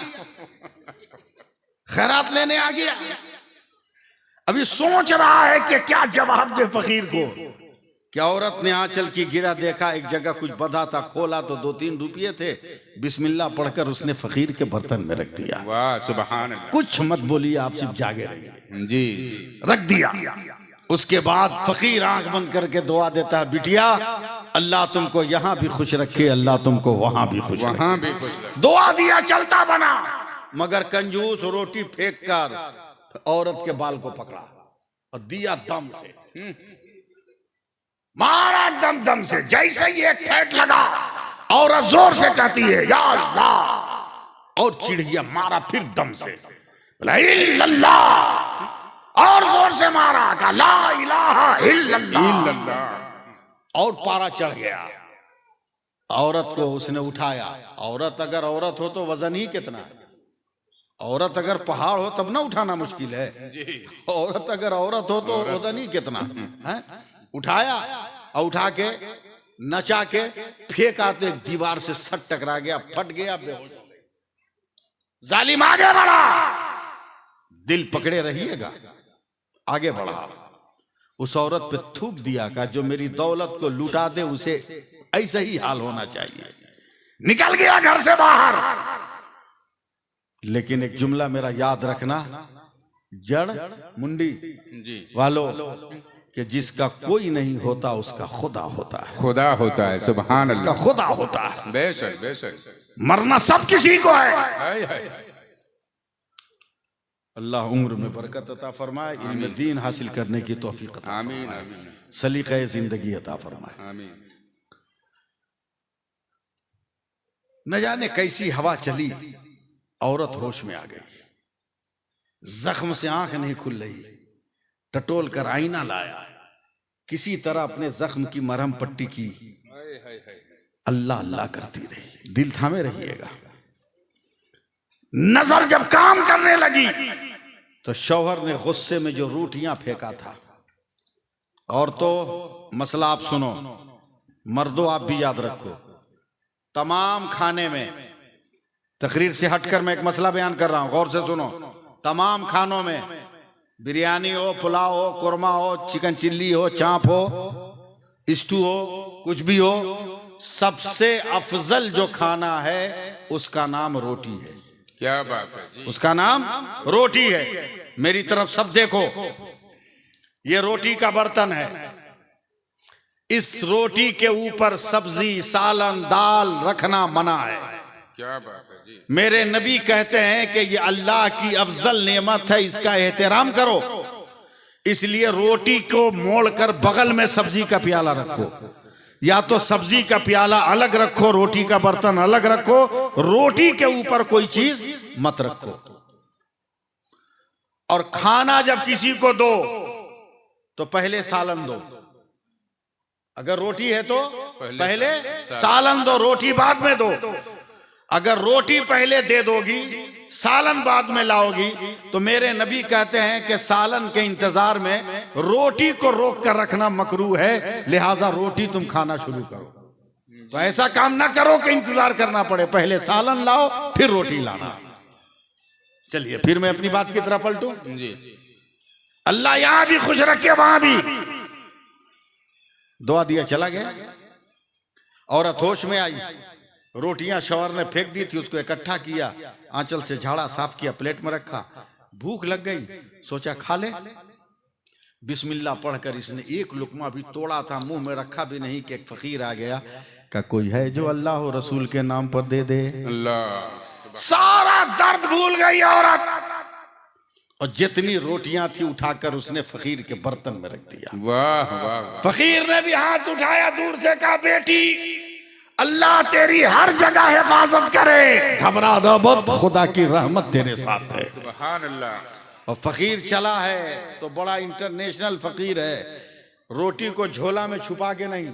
खैरात लेने आ गया। अभी सोच रहा है कि क्या जवाब दे फकीर को। क्या औरत ने आंचल की गिरा देखा, एक जगह कुछ बधा था, खोला तो 2-3 रुपये थे। बिस्मिल्लाह पढ़कर उसने फकीर के बर्तन में रख दिया। वाह सुभान अल्लाह। कुछ मत बोलिए, आप सिर्फ जागे रहिए जी। रख दिया। उसके बाद फकीर आंख बंद करके दुआ देता है, बिटिया अल्लाह तुमको यहाँ भी खुश रखे, अल्लाह तुमको वहां भी खुश रखे। दुआ दिया, चलता बना। मगर कंजूस रोटी फेंक कर औरत के बाल को पकड़ा और दिया दम से, मारा दम दम से। जैसे ही एक ठेठ लगा, औरत जोर से कहती है या अल्लाह, और चिढ़िया मारा फिर दम से, बोला इल्लल्लाह, और जोर से मारा, कहा ला इलाहा इल्लल्लाह, और पारा चढ़ गया। औरत को उसने उठाया। औरत अगर औरत हो तो वजन ही कितना है। औरत अगर पहाड़ हो तब ना उठाना मुश्किल है, औरत अगर औरत हो तो वजन ही कितना है। उठाया और उठा के नचा के फेंका तो एक दीवार से सट टकरा गया, फट गया, बेहोश हो गया। जालिम आगे बढ़ा, दिल पकड़े रहिएगा, आगे बढ़ा। उस औरत पे थूक दिया का जो मेरी दौलत को लुटा दे उसे ऐसा ही हाल होना चाहिए। निकल गया घर से बाहर। लेकिन एक जुमला मेरा याद रखना, जड़ मुंडी वालों, कि जिसका कोई नहीं होता उसका खुदा होता है। खुदा होता है, सुभान अल्लाह, उसका खुदा होता है। बेशक बेशक। मरना सब किसी को है। अल्लाह उम्र में बरकत अता फरमाए, इल्म दीन हासिल करने की तौफीक अता फरमाए, सलीक़े जिंदगी अता फरमाए। आमीन। न जाने कैसी हवा चली, औरत होश में आ गई। जख्म से आंख नहीं खुल रही, टटोल कर आईना लाया, किसी तरह अपने जख्म की मरहम पट्टी की, अल्लाह अल्लाह करती रही। दिल थामे रहिएगा। नजर जब काम करने लगी तो शौहर ने गुस्से में जो रोटियां फेंका था, और तो मसला आप सुनो, मर्दों आप भी याद रखो, तमाम खाने में, तकरीर से हटकर मैं एक मसला बयान कर रहा हूं, गौर से सुनो, तमाम खानों में, बिरयानी हो, पुलाव हो, कुरमा हो, चिकन चिल्ली हो, चाप हो, स्टू हो, कुछ भी हो, सबसे अफजल जो खाना है उसका नाम रोटी है। क्या बात है जी। उसका नाम रोटी है। मेरी तरफ सब देखो, ये रोटी का बर्तन है। इस रोटी के ऊपर सब्जी, सालन, दाल रखना मना है। क्या बात है जी। मेरे नबी कहते हैं कि ये अल्लाह की अफजल नेमत है, इसका एहतराम करो। इसलिए रोटी को मोड़कर बगल में सब्जी का प्याला रखो, या तो सब्जी का प्याला अलग रखो, रोटी का बर्तन अलग रखो, रोटी के ऊपर कोई चीज मत रखो। और खाना जब किसी को दो तो पहले सालन दो। अगर रोटी है तो पहले सालन दो, रोटी बाद में दो। अगर रोटी पहले दे दोगी, सालन बाद में लाओगी, तो मेरे नबी कहते हैं कि सालन के इंतजार में रोटी को रोक कर रखना मकरूह है, लिहाजा रोटी तुम खाना शुरू करो। तो ऐसा काम ना करो कि इंतजार करना पड़े, पहले सालन लाओ फिर रोटी लाना। चलिए फिर मैं अपनी बात की तरफ पलटूं जी। अल्लाह यहां भी खुश रखे, वहां भी। दुआ दिया, चला गया। औरत होश में आई, रोटियां शौहर ने फेंक दी थी, उसको इकट्ठा किया, आंचल से झाड़ा, साफ किया, प्लेट में रखा। भूख लग गई, सोचा खा ले। बिस्मिल्लाह पढ़कर इसने एक लुकमा भी तोड़ा था, मुंह में रखा भी नहीं कि एक फकीर आ गया, का कोई है जो अल्लाह और रसूल के नाम पर दे दे। अल्लाह, सारा दर्द भूल गई औरत, और जितनी रोटियां थी उठाकर उसने फकीर के बर्तन में रख दिया। वाह वाह। फकीर ने भी हाथ उठाया, दूर से कहा, बेटी अल्लाह तेरी हर जगह हिफाजत करे, घबरा न मत, खुदा की रहमत तेरे साथ है। सुभान अल्लाह। और फकीर चला है तो बड़ा इंटरनेशनल फकीर है, रोटी को झोला में छुपा के नहीं,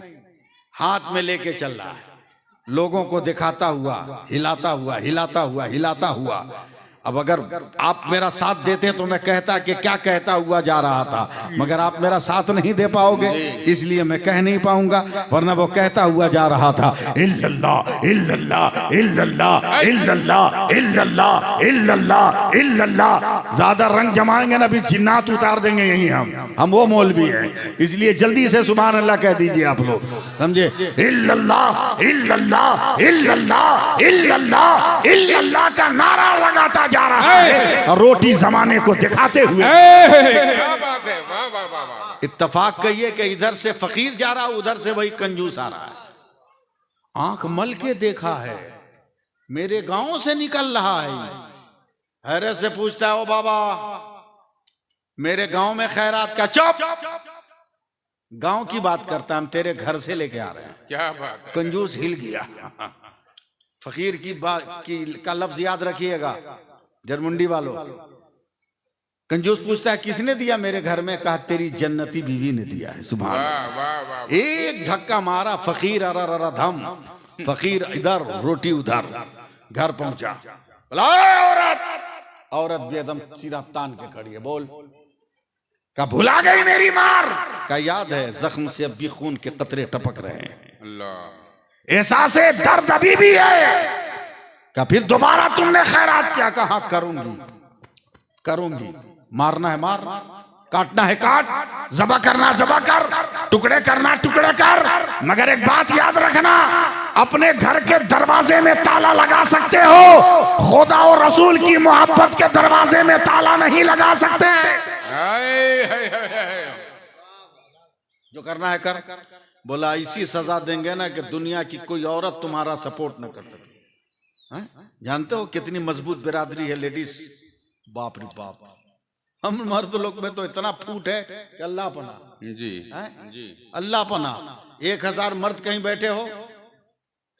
हाथ में लेके चल रहा है, लोगों को दिखाता हुआ, हिलाता हुआ, हिलाता हुआ, हिलाता हुआ। अब अगर आप मेरा साथ देते तो मैं कहता कि क्या कहता हुआ जा रहा था, मगर आप मेरा साथ नहीं दे पाओगे, इसलिए मैं कह नहीं पाऊंगा, वरना वो कहता हुआ जा रहा था, इल्लल्लाह इल्लल्लाह इल्लल्लाह इल्लल्लाह इल्लल्लाह इल्लल्लाह इल्लल्लाह। ज्यादा रंग जमाएंगे ना, अभी जिन्नात उतार देंगे यही हम वो मौलवी हैं, इसलिए जल्दी से सुभान अल्लाह कह दीजिए आप लोग, समझे। इल्लल्लाह इल्लल्लाह इल्लल्लाह इल्लल्लाह इल्लल्लाह का नारा लगाता जा रहा है, और रोटी जमाने को दिखाते हुए। क्या बात है, वाह वाह वाह वाह। इत्तेफाक कहिए कि इधर से फकीर जा रहा, उधर से वही कंजूस आ रहा है। आंख मल के देखा है, मेरे गांव से निकल रहा है, हैरत से पूछता है, ओ बाबा मेरे गांव में खैरात का। चुप, गांव की बात करता, हम तेरे घर से लेके आ रहे हैं। क्या बात है। कंजूस हिल गया। फकीर की बात का लफ्ज याद रखिएगा जरमुंडी वालों। कंजूस पूछता है किसने दिया मेरे घर में, कहा तेरी जन्नती बीवी ने दिया है। सुभान वाह वाह वाह। एक धक्का मारा, फकीर अरर धम, फकीर इधर रोटी उधर, घर पहुंचा। औरत, औरत भी एकदम सीधा तान के खड़ी है, बोल। का भुला गई मेरी मार, का याद है, जख्म से अब भी खून के कतरे टपक रहे हैं, अल्लाह। एहसासे दर्द अभी भी है। का फिर दोबारा तुमने खैरात क्या, कहा करूंगी करूंगी, मारना है मार, काटना है काट, ज़बह करना ज़बह कर, टुकड़े करना टुकड़े कर, मगर एक बात याद रखना, अपने घर के दरवाजे में ताला लगा सकते हो, खुदा और रसूल की मोहब्बत के दरवाजे में ताला नहीं लगा सकते। जो करना है कर। बोला ऐसी सजा देंगे ना कि दुनिया की कोई औरत तुम्हारा सपोर्ट न कर सके। जानते हो कितनी मजबूत बिरादरी है लेडीज, बाप रे बाप। हम मर्द लोग में तो इतना फूट है कि अल्लाह पना जी जी, अल्लाह पना। 1000 मर्द कहीं बैठे हो,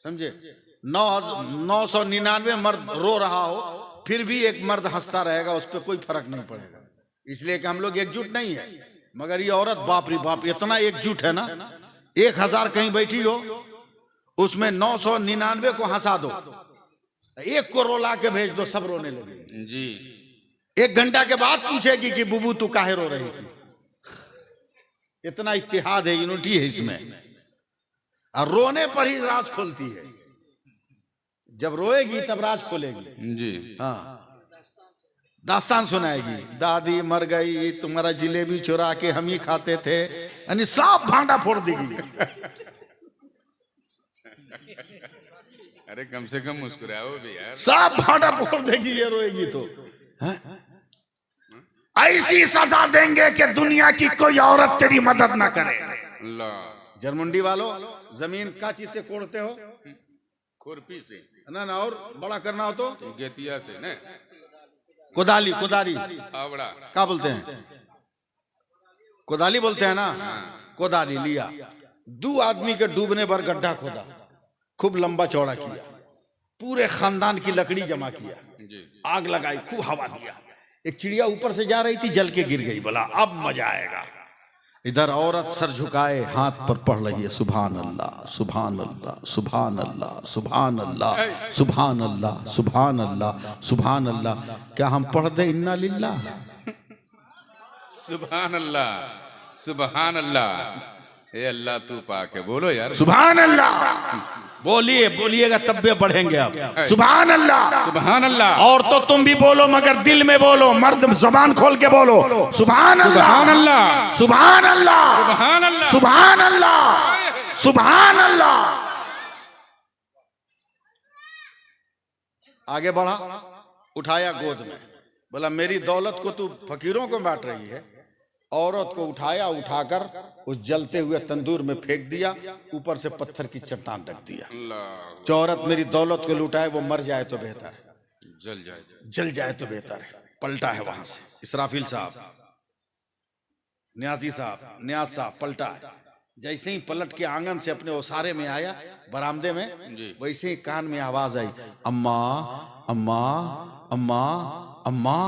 समझे, 999 मर्द रो रहा हो, फिर भी एक मर्द हंसता रहेगा, उस पर कोई फर्क नहीं पड़ेगा, इसलिए कि हम लोग एकजुट नहीं है। मगर ये औरत बाप रे बाप इतना एकजुट है ना, 1000 कहीं बैठी हो, उसमें 999 को हंसा दो, एक को रोला के भेज दो, सब रोने लगे जी। 1 घंटा के बाद पूछेगी कि बुबू तू काहे रो रही थी। इतना इत्तेहाद है, यूनिटी है इसमें, और रोने पर ही राज खोलती है। जब रोएगी तब राज खोलेगी जी। हाँ, दास्तान सुनाएगी, दादी मर गई, तुम्हारा जिलेबी चुरा के हम ही खाते थे, यानी साफ भांडा फोड़ देगी। अरे कम से कम मुस्कुराओ भी यार, साफ भांडा फोड़ देगी ये रोएगी तो। ऐसी सजा देंगे कि दुनिया की कोई औरत तेरी मदद ना करे। अल्लाह। जरमुंडी वालों, जमीन का चीज से कोड़ते हो, खुरपी से ना ना, और बड़ा करना हो तो गेतिया से न, कुदाली, कुदाली आवड़ा क्या बोलते हैं, कुदाली बोलते हैं ना। कुदाली लिया, 2 आदमी के डूबने पर गड्ढा खोदा, खूब लंबा चौड़ा किया, पूरे खानदान की लकड़ी जमा किया, आग लगाई, खूब हवा दिया। एक चिड़िया ऊपर से जा रही थी, जल के गिर गई। बोला अब मजा आएगा। इधर औरत सर झुकाए हाथ पर पढ़ रही है, सुभान अल्लाह सुभान अल्लाह सुभान अल्लाह सुभान अल्लाह सुभान अल्लाह सुभान अल्लाह सुभान अल्लाह। क्या हम पढ़ दे इन्ना लिल्लाह, सुभान अल्लाह सुभान अल्लाह। ए अल्लाह तू पाक है, बोलो यार सुभान अल्लाह। बोलिए, बोलिएगा तब भी बढ़ेंगे आप। सुभान अल्लाह सुभान अल्लाह। और तो तुम भी बोलो, मगर दिल में बोलो, मर्द जबान खोल के बोलो, सुभान अल्लाह सुभान अल्लाह सुभान अल्लाह सुभान अल्लाह सुभान अल्लाह सुभान अल्लाह। आगे बढ़ा, उठाया गोद में, बोला मेरी दौलत को तू फकीरों को बांट रही है। औरत को उठाया, उठाकर उस जलते हुए तंदूर में फेंक दिया, ऊपर से पत्थर की चट्टान रख दिया। जो औरत मेरी दौलत को लुटाए वो मर जाए तो बेहतर है, जल जाए तो बेहतर है। पलटा है वहां से इसराफिल साहब, न्याजी साहब, न्याज साहब पलटा है। जैसे ही पलट के आंगन से अपने ओसारे में आया, बरामदे में, वैसे ही कान में आवाज आई, अम्मा अम्मा अम्मा अम्मा।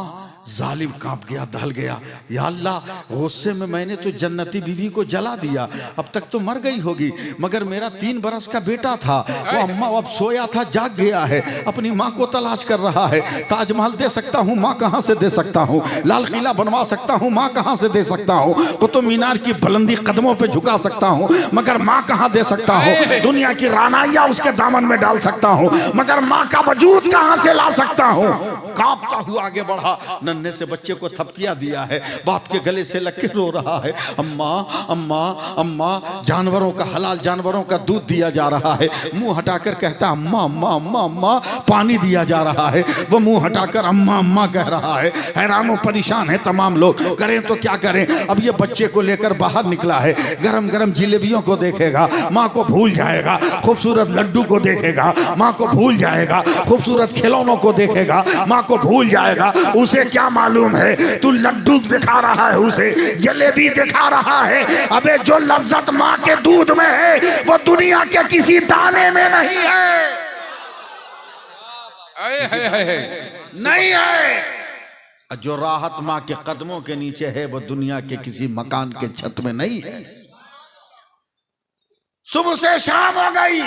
जालिम कांप गया, दहल गया। या अल्लाह, गुस्से में मैंने तो जन्नती बीवी को जला दिया, अब तक तो मर गई होगी, मगर मेरा 3 बरस का बेटा था, वो अम्मा अब सोया था, जाग गया है, अपनी माँ को तलाश कर रहा है। ताजमहल दे सकता हूँ, माँ कहाँ से दे सकता हूँ? लाल किला बनवा सकता हूँ, माँ कहाँ से दे सकता हूँ? कुतुब मीनार की बुलंदी कदमों पे झुका सकता हूँ, मगर माँ कहाँ दे सकता हूँ? दुनिया की रानाइया उसके दामन में डाल सकता हूँ, मगर माँ का वजूद कहाँ से ला सकता हूँ? कांपता हुआ आगे बढ़ा, नन्हे से बच्चे को थपकियां दिया है, बाप के गले से लग के रो रहा है, अम्मा अम्मा अम्मा। जानवरों का, हलाल जानवरों का दूध दिया जा रहा है, मुंह हटाकर कहता अम्मा अम्मा अम्मा अम्मा। पानी दिया जा रहा है, वो मुंह हटाकर अम्मा अम्मा कह रहा है। हैरान और परेशान है तमाम लोग, करें तो क्या करें। अब ये बच्चे को लेकर बाहर निकला है, गरम गरम जिलेबियों को देखेगा, माँ को भूल जाएगा, खूबसूरत लड्डू को देखेगा, माँ को भूल जाएगा, खूबसूरत खिलौनों को देखेगा, माँ को भूल जाएगा। उसे क्या मालूम है, तू लड्डू दिखा रहा है, उसे जलेबी दिखा रहा है। अबे जो लज्जत माँ के दूध में है वो दुनिया के किसी दाने में नहीं है, नहीं है। जो राहत माँ के कदमों के नीचे है वो दुनिया के किसी मकान के छत में नहीं है। सुबह से शाम हो गई,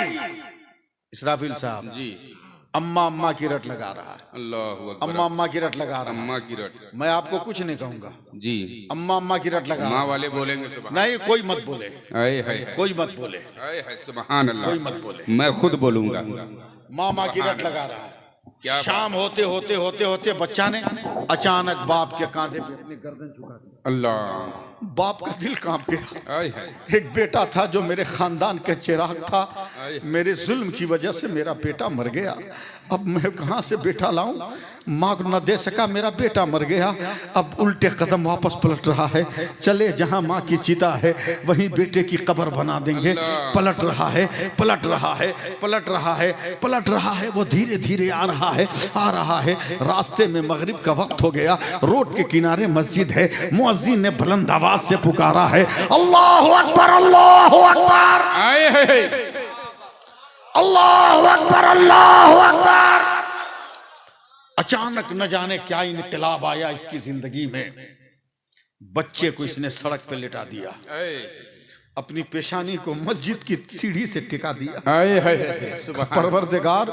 इसराफिल साहब जी अम्मा अम्मा की रट लगा रहा है। अल्लाह अकबर। अम्मा अम्मा की रट लगा रहा है। अम्मा की रट, मैं आपको कुछ नहीं कहूंगा जी, अम्मा अम्मा की रट लगा रहा माँ है। वाले बोलेंगे सुभान। नहीं, कोई मत बोले, आए हाय कोई मत बोले, आए हाय सुभान अल्लाह, कोई मत बोले। मैं खुद बोलूंगा। माँ माँ की रट लगा रहा है। क्या शाम होते होते होते होते बच्चा ने अचानक बाप के कांधे पे अपनी गर्दन झुका दी। अल्लाह, बाप का दिल कांप गया। आए हाय, एक बेटा था जो मेरे खानदान का चिराग था, मेरे जुल्म की वजह से मेरा बेटा मर गया। अब मैं कहां से बेटा लाऊं? माँ को न दे सका, मेरा बेटा मर गया। अब उल्टे कदम वापस पलट रहा है, चले जहां माँ की चिता है वहीं बेटे की कब्र बना देंगे। पलट रहा है, पलट रहा है, पलट रहा है, पलट रहा है। वो धीरे धीरे आ रहा है, आ रहा है। रास्ते में मगरिब का वक्त हो गया, रोड के किनारे मस्जिद है। मुअज्जिन ने बुलंद आवाज से पुकारा है, अल्लाहु अकबर, अल्लाहु अकबर, आए हाय, अल्लाहु अकबर, अल्लाहु अकबर। अचानक न जाने क्या इनकलाब आया इसकी जिंदगी में। बच्चे को इसने सड़क पे लिटा दिया, अपनी पेशानी को मस्जिद की सीढ़ी से टिका दिया। आए हाय सुभान। परवरदिगार,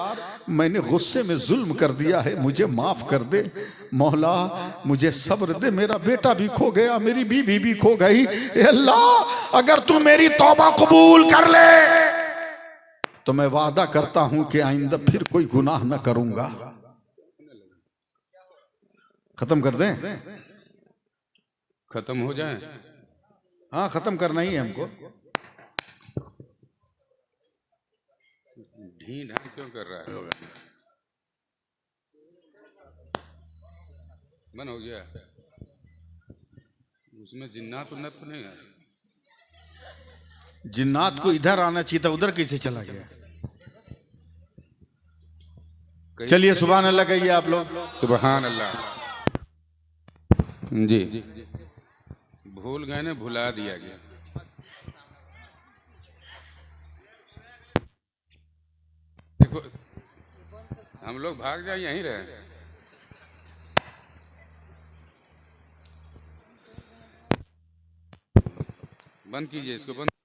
मैंने गुस्से में जुल्म कर दिया है, मुझे माफ कर दे। मौला मुझे सब्र दे, मेरा बेटा भी खो गया, मेरी बीवी भी खो गई। ए अल्लाह, अगर तू मेरी तौबा कबूल कर ले तो मैं वादा करता हूं कि आइंदा फिर कोई गुनाह न करूंगा। खत्म कर दें? खत्म हो जाए? हाँ, खत्म करना ही है हमको। ढी ढाई क्यों कर रहा है? बंद हो गया, उसमें जिन्नात उन्नत तो नहीं है। जिन्नात को इधर आना चाहिए था, उधर कैसे चला गया? चलिए सुभान अल्लाह कहिए आप लोग। सुभान अल्लाह। जी, भूल गए ने, भुला दिया गया। देखो, हम लोग भाग जाए यहीं रहे। बंद कीजिए इसको, बंद।